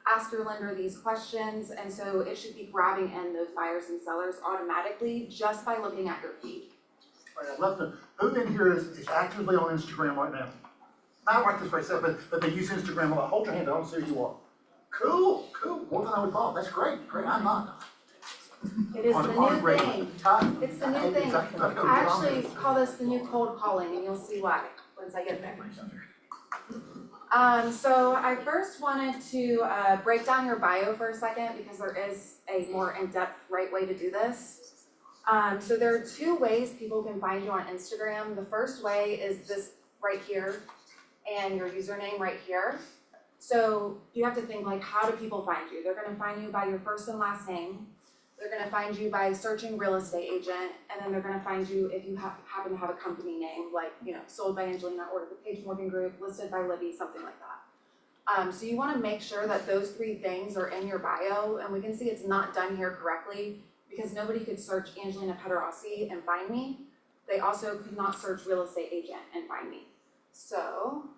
Ask your lender these questions, and so it should be grabbing in those buyers and sellers automatically just by looking at your feed. All right, I'd love to, who in here is actively on Instagram right now? Not like this very second, but they use Instagram a lot. Hold your hand, I don't see who you are. Cool, more than I would thought, that's great, I'm not. It is the new Great. thing. It's the new thing. Exactly. I actually call this the new cold calling, and you'll see why once I get there. So I first wanted to break down your bio for a second because there is a more in-depth right way to do this. So there are 2 ways people can find you on Instagram. The first way is this right here and your username right here. So you have to think like, how do people find you? They're gonna find you by your first and last name. They're gonna find you by searching real estate agent, and then they're gonna find you if you happen to have a company name, like, sold by Angelina or the Page Morgan Group, listed by Libby, something like that. So you wanna make sure that those 3 things are in your bio, and we can see it's not done here correctly because nobody could search Angelina Pederossi and find me. They also could not search real estate agent and find me. So,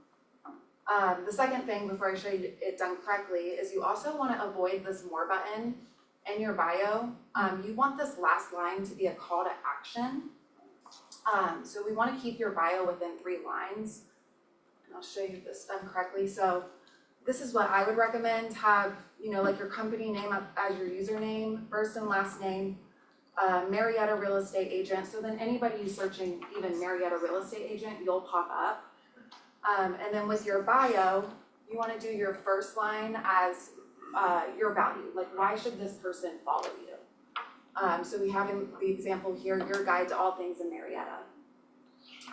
the second thing before I show you it done correctly is you also wanna avoid this more button in your bio. You want this last line to be a call to action. So we wanna keep your bio within 3 lines. And I'll show you this done correctly. So this is what I would recommend. Have, like your company name up as your username, first and last name, Marietta Real Estate Agent. So then anybody who's searching even Marietta Real Estate Agent, you'll pop up. And then with your bio, you wanna do your first line as your value, like why should this person follow you? So we have in the example here, your guide to all things in Marietta.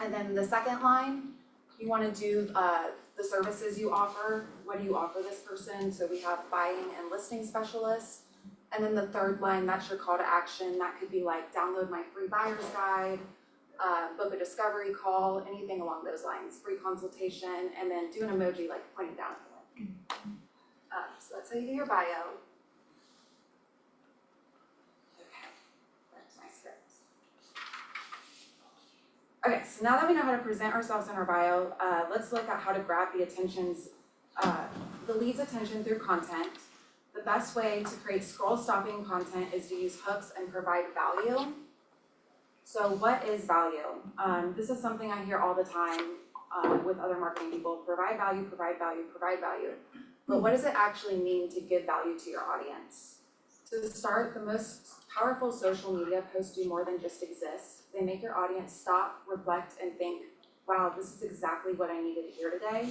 And then the second line, You wanna do, the services you offer, what do you offer this person? So we have buying and listing specialists. And then the third line, that's your call to action. That could be like download my free buyer's guide, book a discovery call, anything along those lines, free consultation, and then do an emoji like pointing down at the link. So that's how you do your bio. Okay, back to my script. Okay, so now that we know how to present ourselves in our bio, let's look at how to grab the lead's attention through content. The best way to create scroll-stopping content is to use hooks and provide value. So what is value? This is something I hear all the time with other marketing people. Provide value, provide value, provide value. But what does it actually mean to give value to your audience? To start, the most powerful social media posts do more than just exist. They make your audience stop, reflect, and think, wow, this is exactly what I needed to hear today.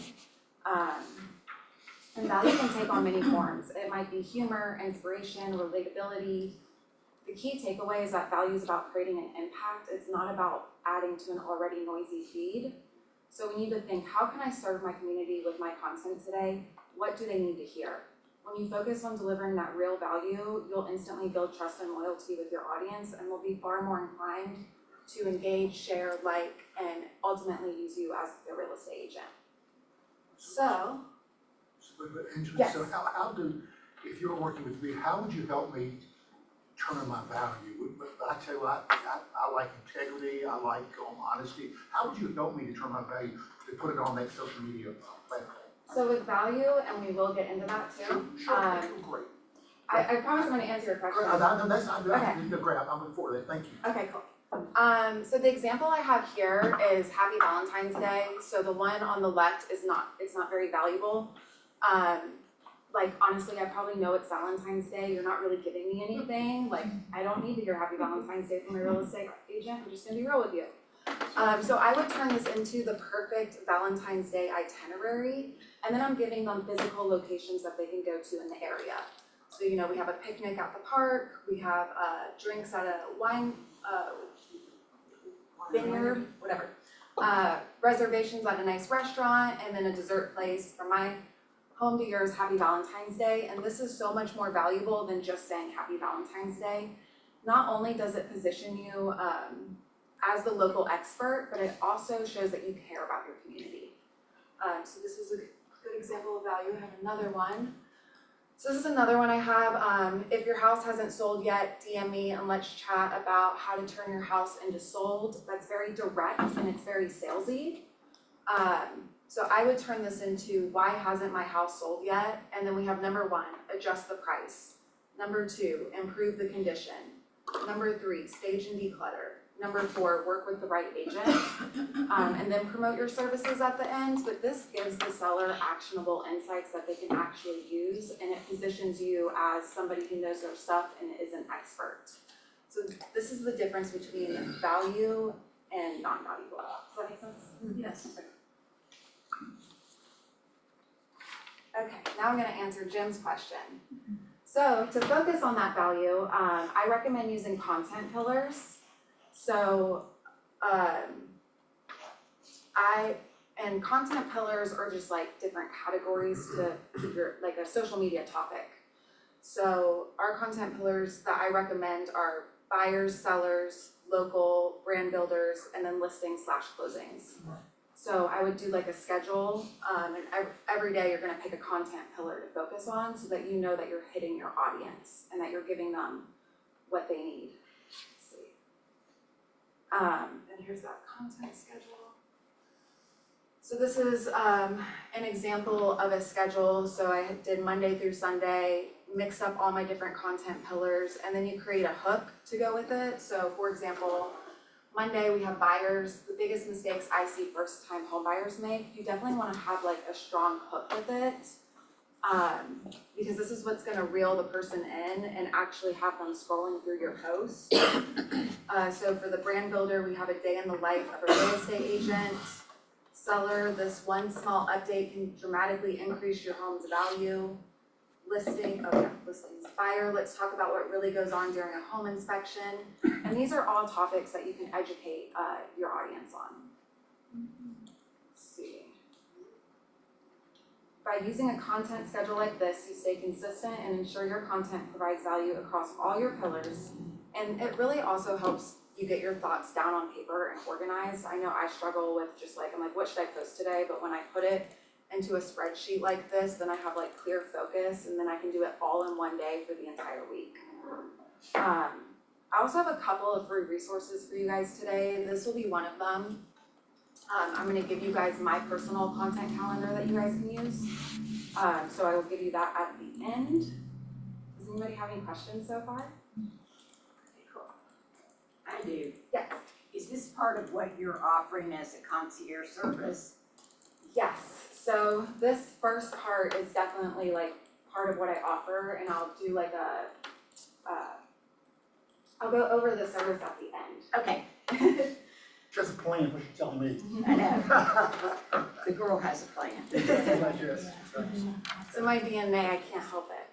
And value can take on many forms. It might be humor, inspiration, relatability. The key takeaway is that value is about creating an impact. It's not about adding to an already noisy feed. So we need to think, how can I serve my community with my content today? What do they need to hear? When you focus on delivering that real value, you'll instantly build trust and loyalty with your audience and will be far more inclined to engage, share, like, and ultimately use you as their real estate agent. So, But Angela, Yes. so how if you're working with me, how would you help me determine my value? I tell you what, I like integrity, I like honesty. How would you help me determine my value to put it on that social media platform? so with value, and we will get into that too. Sure, great. I promise I'm gonna answer your question. Great, I'm looking forward to that, thank you. Okay, cool. So the example I have here is Happy Valentine's Day. So the one on the left is it's not very valuable. Like honestly, I probably know it's Valentine's Day. You're not really giving me anything. Like I don't need to hear Happy Valentine's Day from a real estate agent. I'm just gonna be real with you. So I would turn this into the perfect Valentine's Day itinerary, and then I'm giving them physical locations that they can go to in the area. So we have a picnic at the park. We have drinks at a wine vineyard, whatever. Reservations at a nice restaurant, and then a dessert place from my home to yours, Happy Valentine's Day. And this is so much more valuable than just saying Happy Valentine's Day. Not only does it position you as the local expert, but it also shows that you care about your community. So this is a good example of value. I have another one. So this is another one I have. If your house hasn't sold yet, DM me and let's chat about how to turn your house into sold. That's very direct and it's very salesy. So I would turn this into why hasn't my house sold yet? And then we have number 1, adjust the price. Number 2, improve the condition. Number 3, stage and declutter. Number 4, work with the right agent. And then promote your services at the end. But this gives the seller actionable insights that they can actually use, and it positions you as somebody who knows their stuff and is an expert. So this is the difference between value and non-valuable. Does that make sense? Yes. Okay, now I'm gonna answer Jim's question. So to focus on that value, I recommend using content pillars. So, and content pillars are just like different categories to keep like a social media topic. So our content pillars that I recommend are buyers, sellers, local, brand builders, and then listings/closings. So I would do like a schedule, and every day you're gonna pick a content pillar to focus on so that you know that you're hitting your audience and that you're giving them what they need. Let's see. And here's that content schedule. So this is an example of a schedule. So I did Monday through Sunday, mixed up all my different content pillars, and then you create a hook to go with it. So for example, Monday we have buyers. The biggest mistakes I see first-time home buyers make, you definitely want to have like a strong hook with it, because this is what's going to reel the person in and actually have them scrolling through your post. So for the brand builder, we have a day in the life of a real estate agent. Seller, this one small update can dramatically increase your home's value. Listings. Buyer, let's talk about what really goes on during a home inspection. And these are all topics that you can educate your audience on. Let's see. By using a content schedule like this, you stay consistent and ensure your content provides value across all your pillars. And it really also helps you get your thoughts down on paper and organized. I know I struggle with just like, I'm like, what should I post today? But when I put it into a spreadsheet like this, then I have like clear focus and then I can do it all in one day for the entire week. I also have a couple of free resources for you guys today. This will be one of them. I'm gonna give you guys my personal content calendar that you guys can use. So I will give you that at the end. Does anybody have any questions so far? I do. Yes. Is this part of what you're offering as a concierge service? Yes, so this first part is definitely like part of what I offer and I'll do like I'll go over the service at the end. Okay, Just a plan, what you're telling me. I know. The girl has a plan. So my DNA, I can't help it.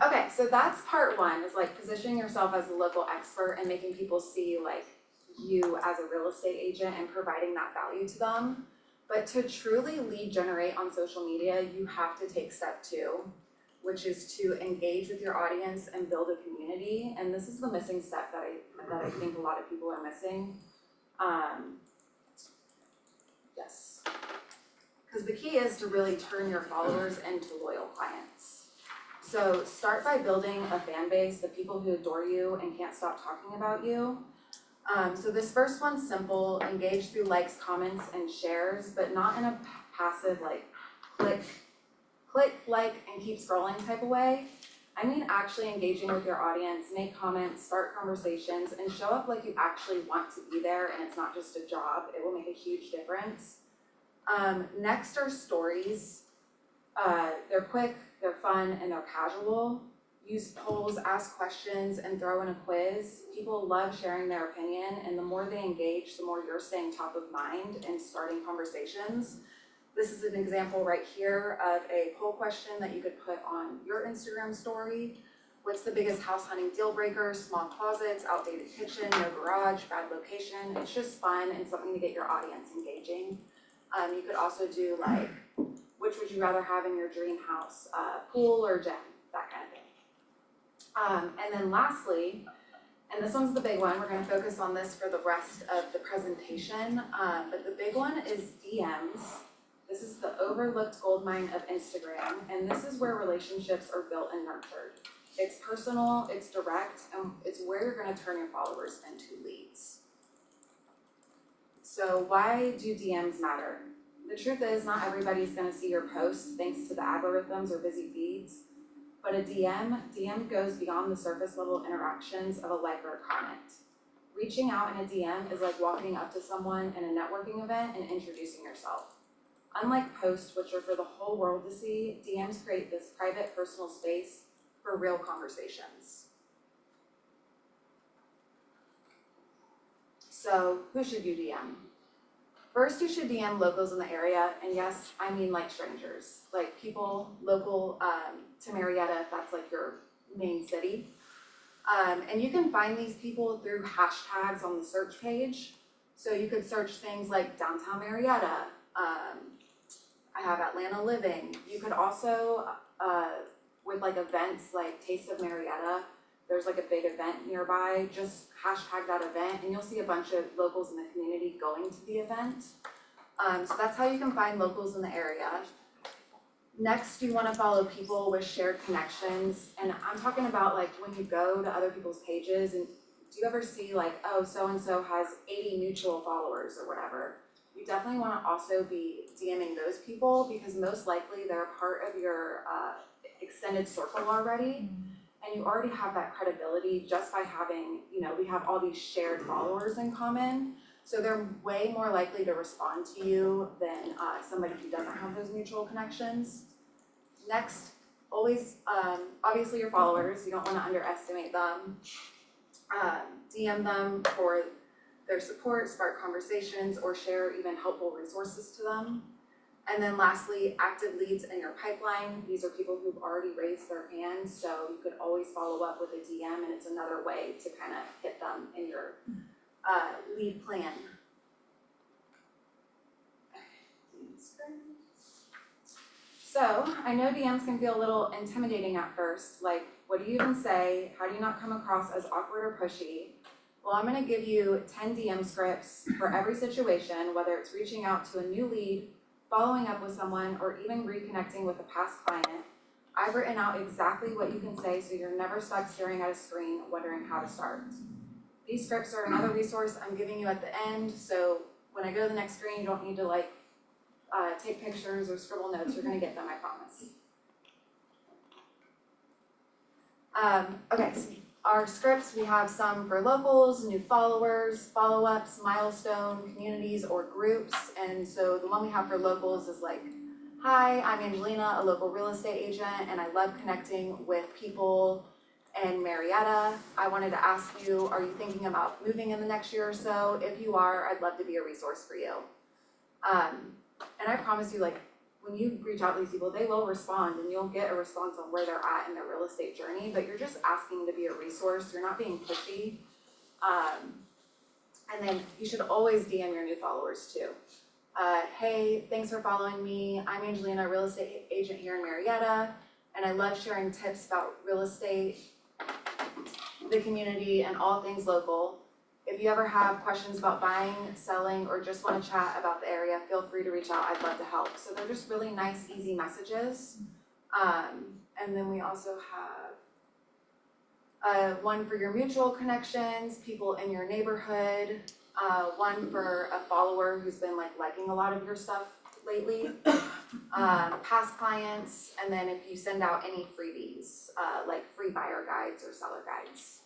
Okay, so that's part one, is like positioning yourself as a local expert and making people see like you as a real estate agent and providing that value to them. But to truly lead generate on social media, you have to take step two, which is to engage with your audience and build a community. And this is the missing step that I think a lot of people are missing. Yes. Because the key is to really turn your followers into loyal clients. So start by building a fan base, the people who adore you and can't stop talking about you. So this first one's simple, engage through likes, comments, and shares, but not in a passive like click, like, and keep scrolling type of way. I mean actually engaging with your audience, make comments, start conversations, and show up like you actually want to be there and it's not just a job. It will make a huge difference. Next are stories. They're quick, they're fun, and they're casual. Use polls, ask questions, and throw in a quiz. People love sharing their opinion, and the more they engage, the more you're staying top of mind and starting conversations. This is an example right here of a poll question that you could put on your Instagram story. What's the biggest house hunting deal breaker? Small closets, outdated kitchen, no garage, bad location. It's just fun and something to get your audience engaging. You could also do like, which would you rather have in your dream house? Pool or gym, that kind of thing. And then lastly, and this one's the big one, we're gonna focus on this for the rest of the presentation, but the big one is DMs. This is the overlooked goldmine of Instagram, and this is where relationships are built and nurtured. It's personal, it's direct, and it's where you're gonna turn your followers into leads. So why do DMs matter? The truth is, not everybody's gonna see your posts thanks to the algorithms or busy feeds. But a DM goes beyond the surface level interactions of a like or a comment. Reaching out in a DM is like walking up to someone in a networking event and introducing yourself. Unlike posts, which are for the whole world to see, DMs create this private personal space for real conversations. So who should you DM? First, you should DM locals in the area, and yes, I mean like strangers, like people local to Marietta, if that's like your main city. And you can find these people through hashtags on the search page. So you could search things like downtown Marietta, I have Atlanta living. You could also, with like events like Taste of Marietta, there's like a big event nearby, just hashtag that event and you'll see a bunch of locals in the community going to the event. So that's how you can find locals in the area. Next, you wanna follow people with shared connections. And I'm talking about like when you go to other people's pages and do you ever see like, oh, so-and-so has 80 mutual followers or whatever. You definitely wanna also be DMing those people because most likely they're a part of your extended circle already. And you already have that credibility just by having, we have all these shared followers in common. So they're way more likely to respond to you than somebody who doesn't have those mutual connections. Next, always, obviously your followers, you don't wanna underestimate them. DM them for their support, spark conversations, or share even helpful resources to them. And then lastly, active leads in your pipeline. These are people who've already raised their hands, so you could always follow up with a DM and it's another way to kind of hit them in your lead plan. So, I know DMs can feel a little intimidating at first, like, what do you even say? How do you not come across as awkward or pushy? Well, I'm gonna give you 10 DM scripts for every situation, whether it's reaching out to a new lead, following up with someone, or even reconnecting with a past client. I've written out exactly what you can say so you're never stuck staring at a screen wondering how to start. These scripts are another resource I'm giving you at the end, so when I go to the next screen, you don't need to take pictures or scribble notes, you're gonna get them, I promise. Okay, so our scripts, we have some for locals, new followers, follow-ups, milestone, communities, or groups. And so the one we have for locals is like, hi, I'm Angelina, a local real estate agent, and I love connecting with people in Marietta. I wanted to ask you, are you thinking about moving in the next year or so? If you are, I'd love to be a resource for you. And I promise you, like, when you reach out to these people, they will respond and you'll get a response on where they're at in their real estate journey, but you're just asking to be a resource, you're not being pushy. And then you should always DM your new followers too. Hey, thanks for following me. I'm Angelina, a real estate agent here in Marietta, and I love sharing tips about real estate, the community, and all things local. If you ever have questions about buying, selling, or just want to chat about the area, feel free to reach out. I'd love to help. So they're just really nice, easy messages. And then we also have one for your mutual connections, people in your neighborhood, one for a follower who's been liking a lot of your stuff lately, past clients, and then if you send out any freebies, like free buyer guides or seller guides.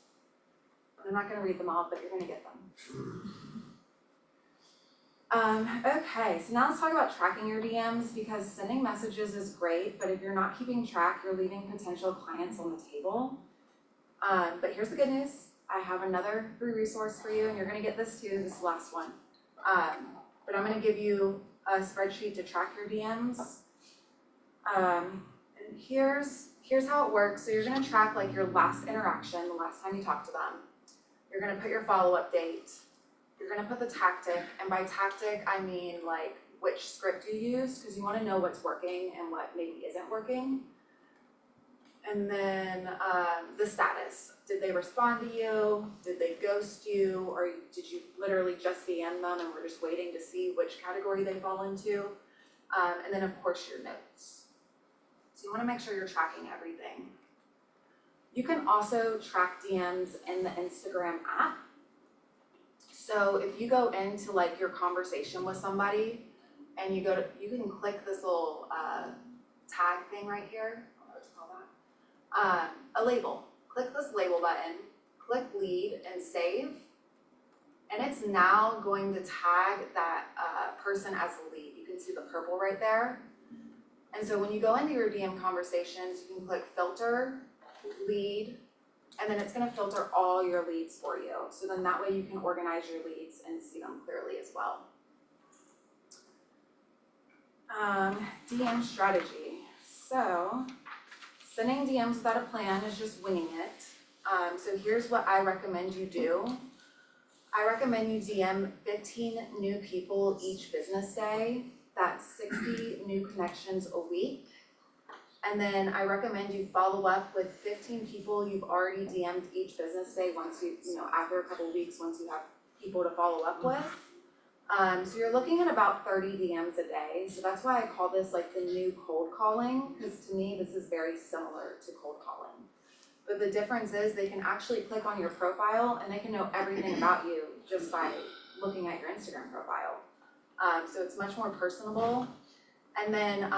I'm not gonna read them all, but you're gonna get them. Okay, so now let's talk about tracking your DMs, because sending messages is great, but if you're not keeping track, you're leaving potential clients on the table. But here's the good news. I have another free resource for you, and you're gonna get this too, this last one. But I'm gonna give you a spreadsheet to track your DMs. And here's how it works. So you're gonna track your last interaction, the last time you talked to them. You're gonna put your follow-up date. You're gonna put the tactic, and by tactic, I mean which script you use, because you wanna know what's working and what maybe isn't working. And then the status. Did they respond to you? Did they ghost you? Or did you literally just DM them and we're just waiting to see which category they fall into? And then of course your notes. So you wanna make sure you're tracking everything. You can also track DMs in the Instagram app. So if you go into your conversation with somebody and you can click this little tag thing right here. I don't know what to call that. A label. Click this label button, click lead and save. And it's now going to tag that person as a lead. You can see the purple right there. And so when you go into your DM conversations, you can click filter, lead, and then it's gonna filter all your leads for you. So then that way you can organize your leads and see them clearly as well. DM strategy. So sending DMs without a plan is just winging it. So here's what I recommend you do. I recommend you DM 15 new people each business day. That's 60 new connections a week. And then I recommend you follow up with 15 people you've already DM'd each business day once after a couple weeks, once you have people to follow up with. So you're looking at about 30 DMs a day. So that's why I call this the new cold calling, because to me, this is very similar to cold calling. But the difference is they can actually click on your profile and they can know everything about you just by looking at your Instagram profile. So it's much more personable. And then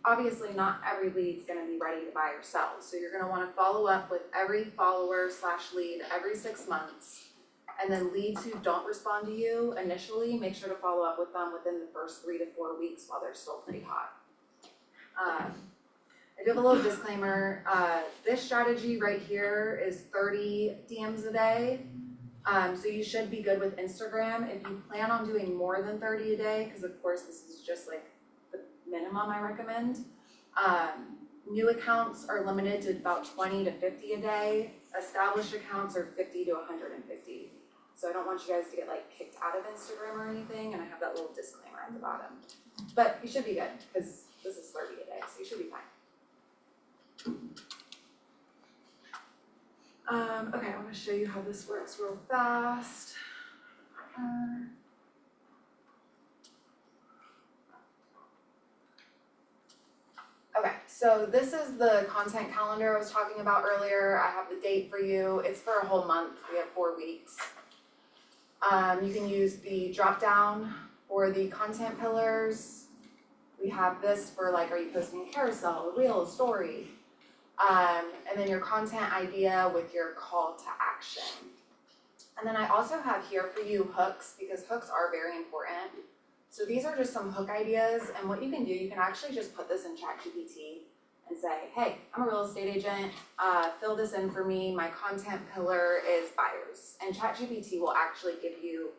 obviously not every lead's gonna be ready to buy or sell. So you're gonna wanna follow up with every follower / lead every 6 months. And then leads who don't respond to you initially, make sure to follow up with them within the first 3 to 4 weeks while they're still pretty hot. I do have a little disclaimer. This strategy right here is 30 DMs a day. So you should be good with Instagram. If you plan on doing more than 30 a day, because of course this is just the minimum I recommend. New accounts are limited to about 20 to 50 a day. Established accounts are 50 to 150. So I don't want you guys to get kicked out of Instagram or anything, and I have that little disclaimer at the bottom. But you should be good, because this is 30 a day, so you should be fine. Okay, I wanna show you how this works real fast. Okay, so this is the content calendar I was talking about earlier. I have the date for you. It's for a whole month. We have 4 weeks. You can use the drop down for the content pillars. We have this for like, are you posting a carousel, a reel, a story? And then your content idea with your call to action. And then I also have here for you hooks, because hooks are very important. So these are just some hook ideas, and what you can do, you can actually just put this in ChatGPT and say, hey, I'm a real estate agent, fill this in for me, my content pillar is buyers. And ChatGPT will actually give you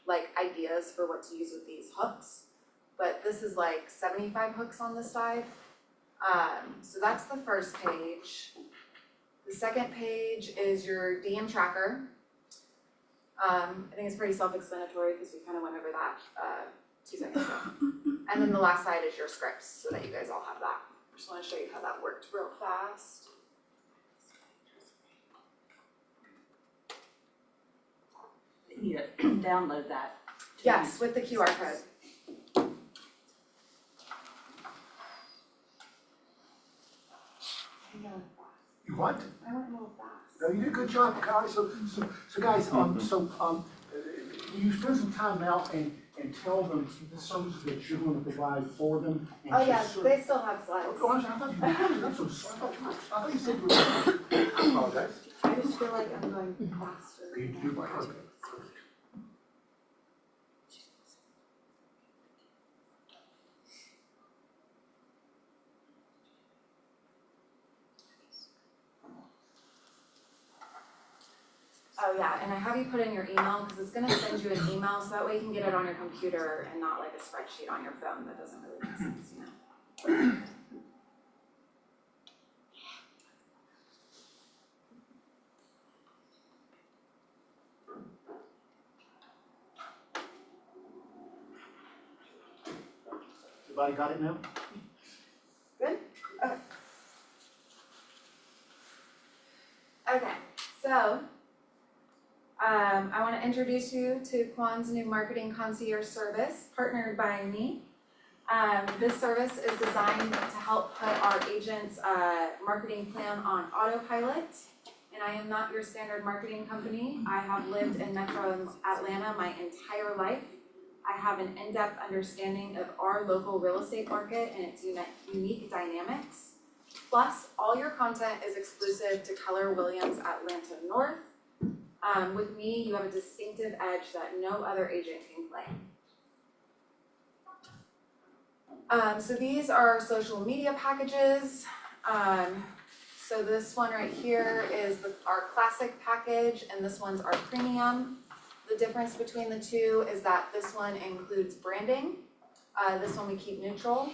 like ideas for what to use with these hooks. But this is like 75 hooks on this side. So that's the first page. The second page is your DM tracker. I think it's pretty self-explanatory because we kind of went over that 2 seconds ago. And then the last side is your scripts, so that you guys all have that. I just want to show you how that worked real fast. You need to download that. Yes, with the QR code. You what? I went a little fast. No, you did a good job, Kylie. So guys, you spend some time now and tell them the services that you're gonna provide for them. And Oh yeah, just they still have slides. Oh, I thought you did. I'm so sorry. I thought you said you were. I apologize. I just feel like I'm going faster. You're perfect. Oh yeah, and I have you put in your email because it's gonna send you an email so that way you can get it on your computer and not like a spreadsheet on your phone. That doesn't really make sense, you know? Everybody got it now? Good? Okay. Okay, so I want to introduce you to Quan's new marketing concierge service, partnered by me. This service is designed to help put our agents' marketing plan on autopilot. And I am not your standard marketing company. I have lived in Metro Atlanta my entire life. I have an in-depth understanding of our local real estate market and its unique dynamics. Plus, all your content is exclusive to Keller Williams Atlanta North. With me, you have a distinctive edge that no other agent can claim. So these are social media packages. So this one right here is our classic package, and this one's our premium. The difference between the two is that this one includes branding. This one we keep neutral.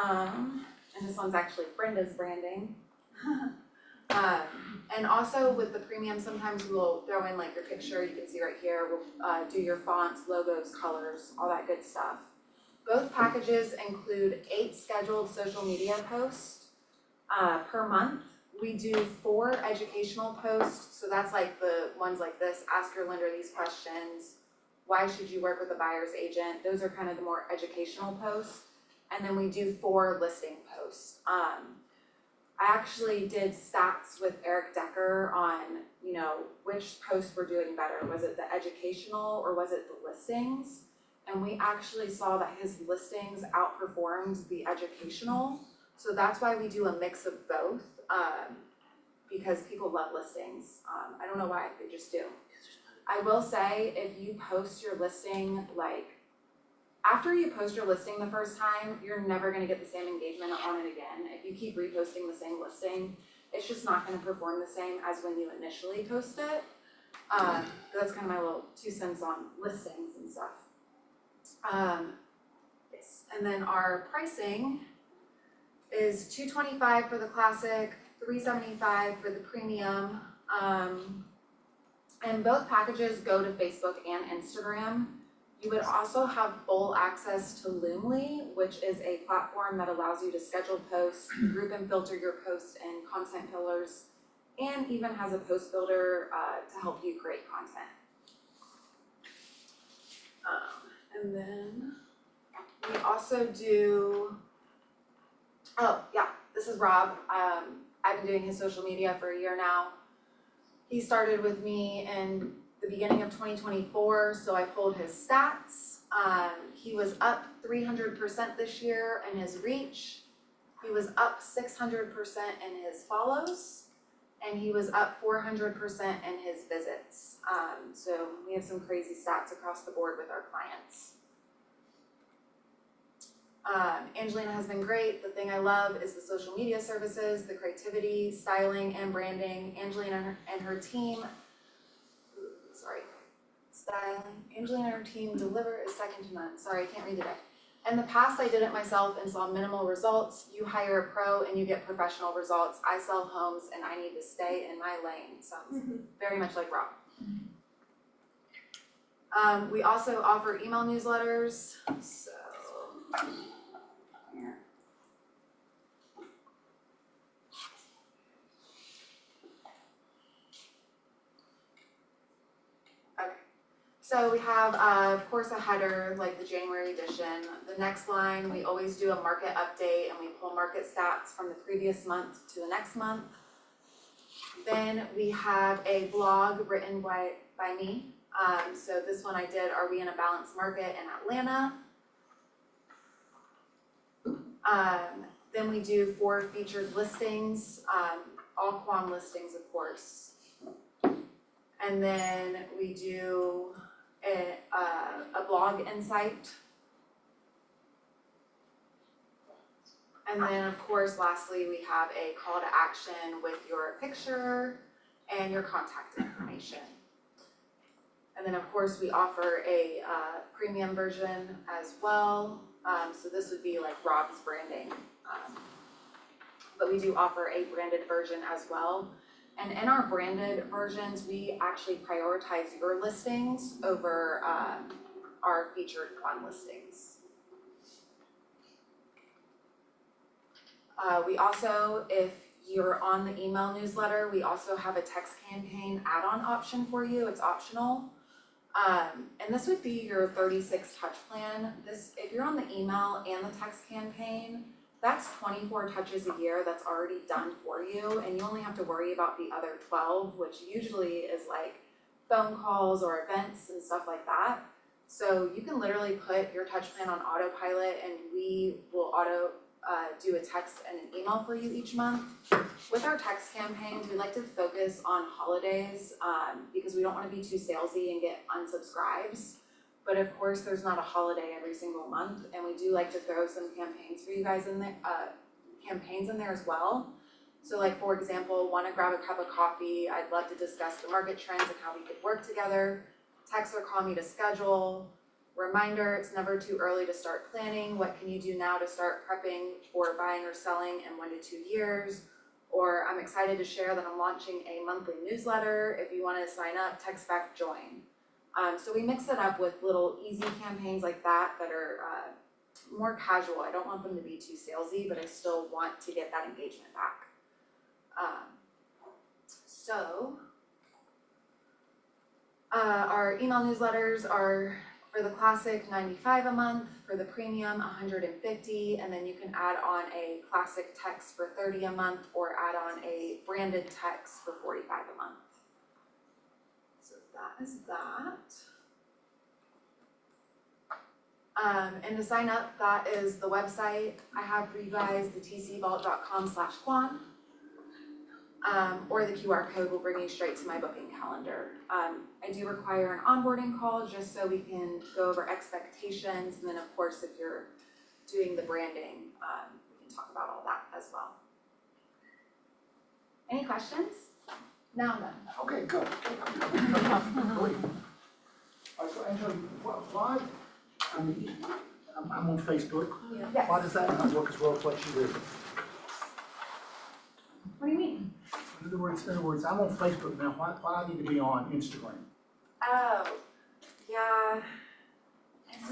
And this one's actually Brenda's branding. And also with the premium, sometimes we'll throw in like your picture, you can see right here, we'll do your fonts, logos, colors, all that good stuff. Both packages include 8 scheduled social media posts per month. We do 4 educational posts, so that's like the ones like this, ask your lender these questions, why should you work with a buyer's agent? Those are kind of the more educational posts. And then we do 4 listing posts. I actually did stats with Eric Decker on, you know, which posts were doing better. Was it the educational or was it the listings? And we actually saw that his listings outperformed the educational. So that's why we do a mix of both, because people love listings. I don't know why, they just do. I will say, if you post your listing, like, after you post your listing the first time, you're never gonna get the same engagement on it again. If you keep reposting the same listing, it's just not gonna perform the same as when you initially post it. That's kind of my little 2 cents on listings and stuff. Yes, and then our pricing is $225 for the classic, $375 for the premium. And both packages go to Facebook and Instagram. You would also have full access to Loomly, which is a platform that allows you to schedule posts, group and filter your posts in content pillars, and even has a post builder to help you create content. And then we also do, oh yeah, this is Rob. I've been doing his social media for a year now. He started with me in the beginning of 2024, so I pulled his stats. He was up 300% this year in his reach. He was up 600% in his follows, and he was up 400% in his visits. So we have some crazy stats across the board with our clients. Angelina has been great. The thing I love is the social media services, the creativity, styling, and branding. Angelina and her team, Angelina and her team deliver is second to none. Sorry, I can't read today. In the past, I did it myself and saw minimal results. You hire a pro and you get professional results. I sell homes and I need to stay in my lane. Sounds very much like Rob. We also offer email newsletters. So, here. Okay. So we have, of course, a header like the January edition. The next line, we always do a market update and we pull market stats from the previous month to the next month. Then we have a blog written by me. So this one I did, Are We in a Balanced Market in Atlanta? Then we do 4 featured listings, all Quan listings, of course. And then we do a blog insight. And then, of course, lastly, we have a call to action with your picture and your contact information. And then, of course, we offer a premium version as well. So this would be like Rob's branding. But we do offer a branded version as well. And in our branded versions, we actually prioritize your listings over our featured Quan listings. We also, if you're on the email newsletter, we also have a text campaign add-on option for you. It's optional. And this would be your 36 touch plan. If you're on the email and the text campaign, that's 24 touches a year that's already done for you, and you only have to worry about the other 12, which usually is like phone calls or events and stuff like that. So you can literally put your touch plan on autopilot and we will do a text and an email for you each month. With our text campaigns, we like to focus on holidays because we don't want to be too salesy and get unsubscribes. But of course, there's not a holiday every single month, and we do like to throw some campaigns for you guys in there, as well. So like, for example, want to grab a cup of coffee, I'd love to discuss the market trends and how we could work together. Text or call me to schedule. Reminder, it's never too early to start planning. What can you do now to start prepping for buying or selling in 1 to 2 years? Or I'm excited to share that I'm launching a monthly newsletter. If you want to sign up, text back join. So we mix it up with little easy campaigns like that are more casual. I don't want them to be too salesy, but I still want to get that engagement back. Our email newsletters are, for the classic, $95 a month, for the premium, $150, and then you can add on a classic text for $30 a month or add on a branded text for $45 a month. So that is that. And to sign up, that is the website I have for you guys, the tcvault.com/Quan. Or the QR code will bring you straight to my booking calendar. I do require an onboarding call just so we can go over expectations, and then of course if you're doing the branding, we can talk about all that as well. Any questions? Now I'm done. Okay, good. So Angela, why, I mean, I'm on Facebook. Yes. Why does that not work as well as what you do? What do you mean? In other words, I'm on Facebook now, why do I need to be on Instagram? Oh, yeah.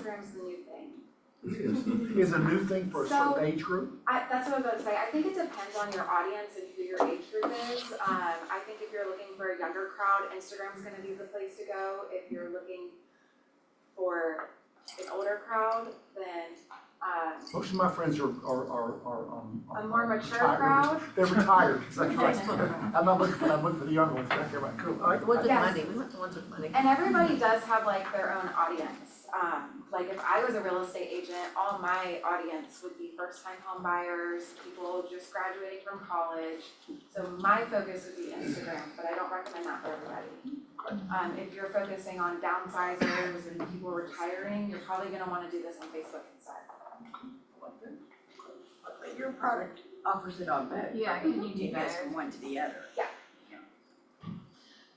Instagram's the new thing. Is a new thing for a So- certain age group? That's what I was about to say. I think it depends on your audience and who your age group is. I think if you're looking for a younger crowd, Instagram's gonna be the place to go. If you're looking for an older crowd, then, Most of my friends are a more mature retired. crowd. They're retired, it's like, I'm not looking for the younger ones, back there, right, cool, all right. The ones with Yes. money, we want the ones with money. And everybody does have like their own audience. Like if I was a real estate agent, all my audience would be first-time home buyers, people just graduating from college. So my focus would be Instagram, but I don't recommend that for everybody. If you're focusing on downsizers and people retiring, you're probably gonna wanna do this on Facebook instead. But your product offers it on both. Yeah, right? can you do You go both? from one to the other.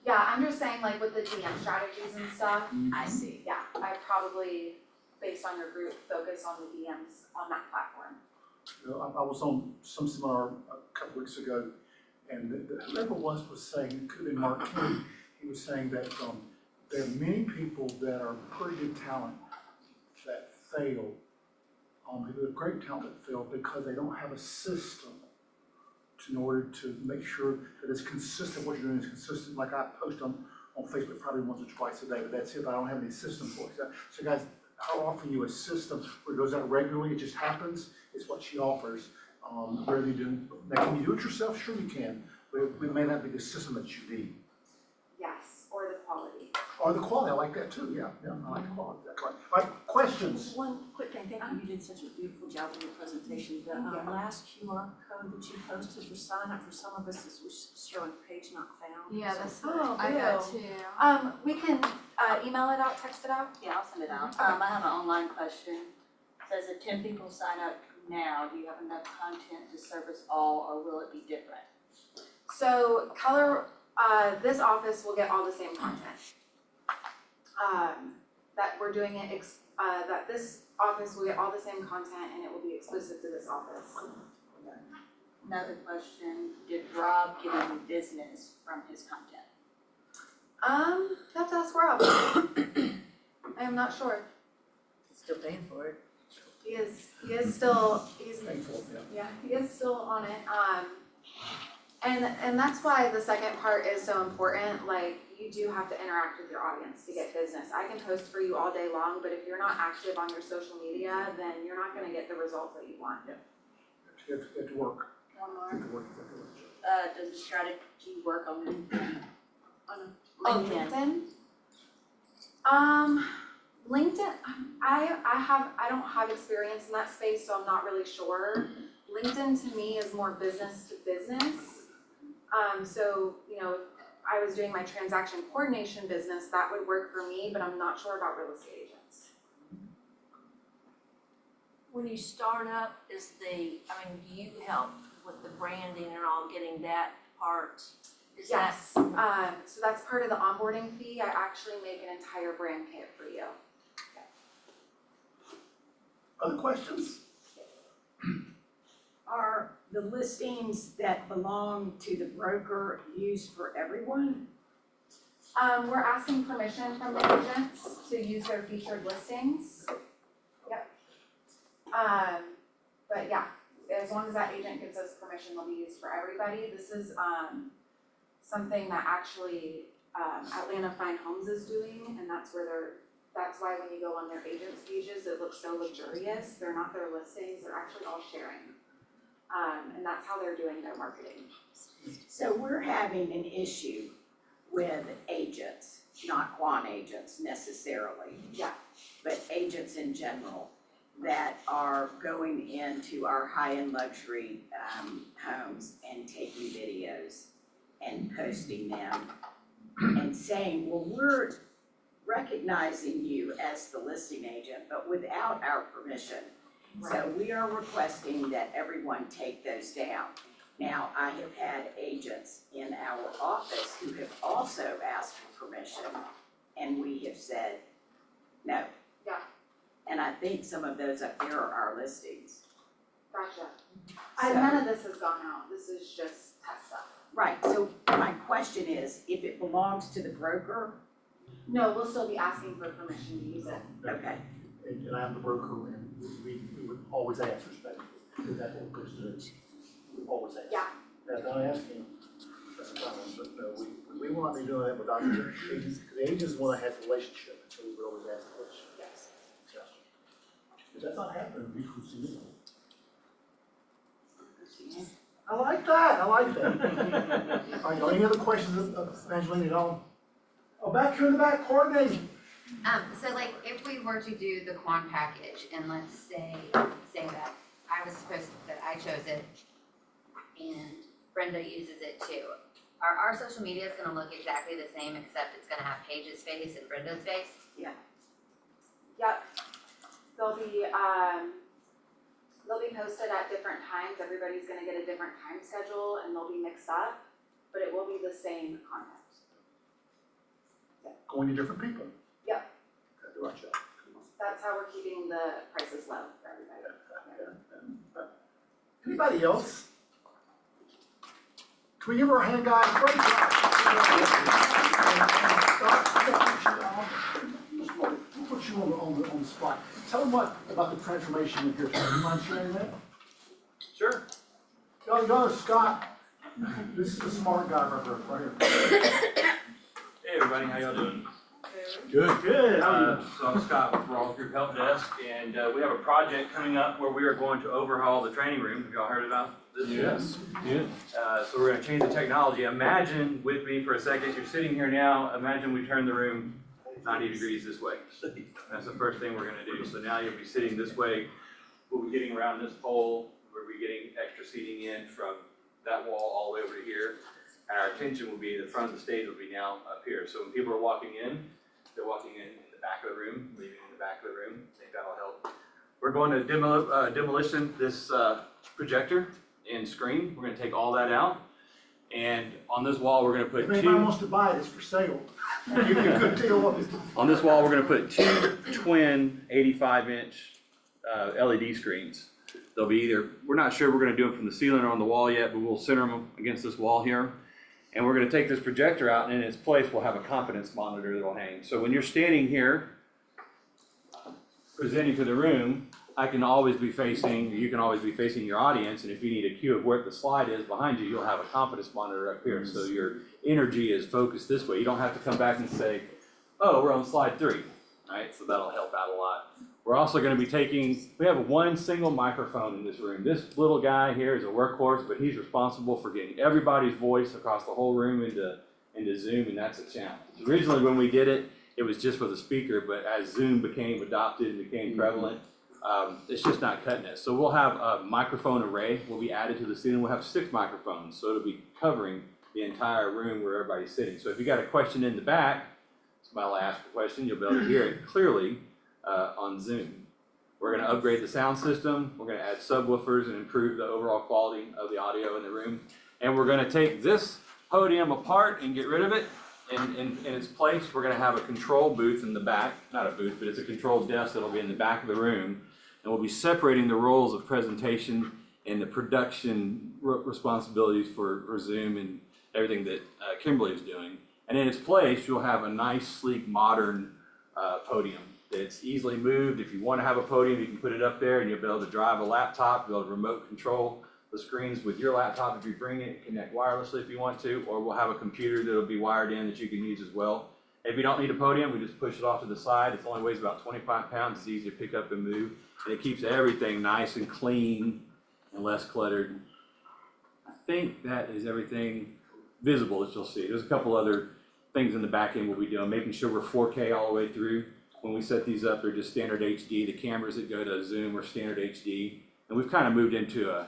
Yeah, I'm just saying like with the DM strategies and stuff, I see. yeah, I probably, based on your group, focus on the DMs on that platform. You know, I was on some seminar a couple weeks ago, and whoever it was saying, it could have been Mark King, he was saying that, there are many people that are pretty good talent that fail, who have great talent that fail because they don't have a system in order to make sure that it's consistent, what you're doing is consistent, like I post on Facebook probably once or twice a day, but that's it, I don't have any system for it. So guys, how often you a system where it goes out regularly, it just happens, is what she offers, rather than doing, now can you do it yourself? Sure you can, but it may not be the system that you need. Yes, or the quality. Or the quality, I like that too, yeah, I like the quality, that's right. All right, questions? One quick thing, thank you, you did such a beautiful job in your presentation. The last QR code that you posted for sign up for some of us is showing page not found. Yeah, So- that's Oh, I got ew. two. We can, email it out, text it out. Yeah, I'll send it out. I have an online question. It says if 10 people sign up now, do you have enough content to service all, or will it be different? So this office will get all the same content. That we're doing it, that this office will get all the same content and it will be exclusive to this office. Another question, did Rob get any business from his content? Have to ask Rob. I am not sure. Still paying for it. He is still, Thankful, yeah. he is still on it. And that's why the second part is so important, like, you do have to interact with your audience to get business. I can post for you all day long, but if you're not active on your social media, then you're not gonna get the results that you want. You have to work. One more. You have to work. Does the strategy work on LinkedIn? Oh, LinkedIn? LinkedIn, I don't have experience in that space, so I'm not really sure. LinkedIn to me is more business to business. So, you know, if I was doing my transaction coordination business, that would work for me, but I'm not sure about real estate agents. When you start up, do you help with the branding and all, getting that part? Yes, so that's part of the onboarding fee. I actually make an entire brand kit for you. Other questions? Are the listings that belong to the broker used for everyone? We're asking permission from the agents to use their featured listings. Yep. But yeah, as long as that agent gives us permission, they'll be used for everybody. This is, something that actually, Atlanta Fine Homes is doing, and that's why when you go on their agents' pages, it looks so luxurious. They're not their listings, they're actually all sharing. And that's how they're doing their marketing. So we're having an issue with agents, not Quan agents necessarily. Yeah. But agents in general that are going into our high-end luxury homes and taking videos and posting them and saying, well, we're recognizing you as the listing agent, but without our permission. So we are requesting that everyone take those down. Now, I have had agents in our office who have also asked for permission, and we have said no. Yeah. And I think some of those up there are our listings. Gotcha. So- None of this has gone out, this is just test stuff. Right, so my question is, if it belongs to the broker, No, we'll still be asking for permission to use it. okay, And out the broker, and we would always ask respectfully, is that what we're supposed to do? We always ask. Yeah. Now, don't ask him, that's a problem, but no, we will not be doing that without the agents, because the agents want to have a relationship, so we would always ask the question. Yes. Yeah. If that's not happening, we could see it. I like that, I like that. All right, any other questions of Angelina at all? Oh, back here in the back, Courtney. So like, if we were to do the Quan package, and let's say that I chose it, and Brenda uses it too, are our social medias gonna look exactly the same, except it's gonna have Paige's face and Brenda's face? Yep. They'll be posted at different times, everybody's gonna get a different time schedule and they'll be mixed up, but it will be the same content. Going to different people. Yep. Gotta do our job. That's how we're keeping the prices low for everybody. Anybody else? Can we give her a hand, guys? Great job. We'll put you on the spot. Tell them what about the transformation in here. Do you mind sharing that? Sure. Y'all, Scott. This is the smart guy right here. Hey everybody, how y'all doing? Good. Good. How are you? So I'm Scott with Rawls Group Help Desk, and we have a project coming up where we are going to overhaul the training room. Have y'all heard about this? Yes. Yeah. So we're gonna change the technology. Imagine with me for a second, you're sitting here now, imagine we turn the room 90 degrees this way. That's the first thing we're gonna do. So now you'll be sitting this way, we'll be getting around this pole, we'll be getting extra seating in from that wall all the way over to here. And our attention will be, the front of the stage will be now up here. So when people are walking in, they're walking in the back of the room, leaving in the back of the room. I think that'll help. We're going to demolition this projector and screen. We're gonna take all that out. And on this wall, we're gonna put If anybody wants to buy it, it's for sale. Give you a good deal. on this wall, we're gonna put two twin 85-inch LED screens. They'll be either, we're not sure we're gonna do them from the ceiling or on the wall yet, but we'll center them against this wall here. And we're gonna take this projector out, and in its place, we'll have a confidence monitor that'll hang. So when you're standing here, presenting to the room, I can always be facing, you can always be facing your audience, and if you need a cue of where the slide is behind you, you'll have a confidence monitor up here. So your energy is focused this way. You don't have to come back and say, oh, we're on slide 3, right? So that'll help out a lot. We're also gonna be we have one single microphone in this room. This little guy here is a workhorse, but he's responsible for getting everybody's voice across the whole room into Zoom, and that's a challenge. Originally, when we did it, it was just for the speaker, but as Zoom became adopted and became prevalent, it's just not cutting it. So we'll have a microphone array will be added to the ceiling. We'll have 6 microphones, so it'll be covering the entire room where everybody's sitting. So if you got a question in the back, somebody will ask a question, you'll be able to hear it clearly on Zoom. We're gonna upgrade the sound system. We're gonna add subwoofers and improve the overall quality of the audio in the room. And we're gonna take this podium apart and get rid of it. In its place, we're gonna have a control booth in the back, not a booth, but it's a control desk that'll be in the back of the room. And we'll be separating the roles of presentation and the production responsibilities for Zoom and everything that Kimberly is doing. And in its place, you'll have a nice, sleek, modern podium that's easily moved. If you wanna have a podium, you can put it up there and you'll be able to drive a laptop, be able to remote control the screens with your laptop if you bring it, connect wirelessly if you want to, or we'll have a computer that'll be wired in that you can use as well. If you don't need a podium, we just push it off to the side. It only weighs about 25 pounds. It's easy to pick up and move. And it keeps everything nice and clean and less cluttered. I think that is everything visible that you'll see. There's a couple other things in the back end we'll be doing, making sure we're 4K all the way through. When we set these up, they're just standard HD. The cameras that go to Zoom are standard HD. And we've kind of moved into a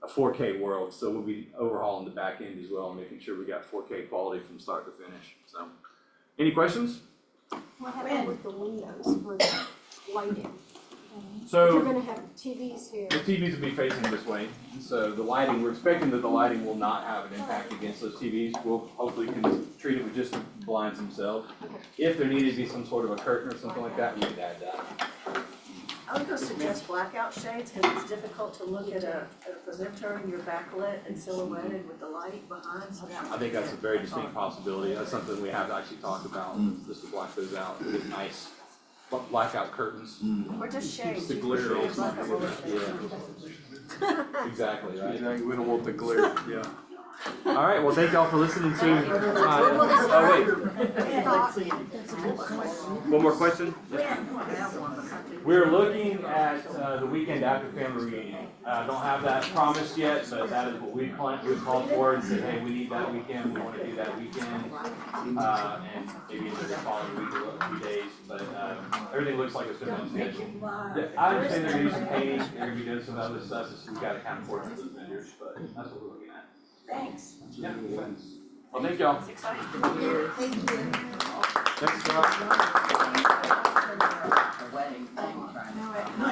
4K world, so we'll be overhauling the back end as well, making sure we got 4K quality from start to finish. So, any questions? What happened with the windows for the lighting? So You're gonna have TVs here. the TVs will be facing this way, so the lighting, we're expecting that the lighting will not have an impact against those TVs. We'll hopefully can treat it with just the blinds themselves. If there needed to be some sort of a curtain or something like that, we could add that. I would go suggest blackout shades, because it's difficult to look at a presenter and you're backlit and silhouetted with the light behind, so that I think that's a very distinct possibility. That's something we have to actually talk about, just to block those out, get nice blackout curtains. Or just shades. The glare on Yeah. Exactly, right? Exactly, we don't want the glare, yeah. All right, well, thank y'all for listening to, oh, wait, one more question? We're looking at, the weekend after family reunion. Don't have that promised yet, but that is what we called for and said, hey, we need that weekend, we wanna do that weekend. And maybe into the following week or a few days, but, everything looks like it's gonna be scheduled. I understand they're gonna do some painting, they're gonna be doing some other stuff, so we've gotta kind of coordinate those vendors, but that's what we're looking at. Thanks. Yeah, thanks. Well, thank y'all. It's exciting. Thank you. Thanks, Scott. The wedding thing, trying to. No,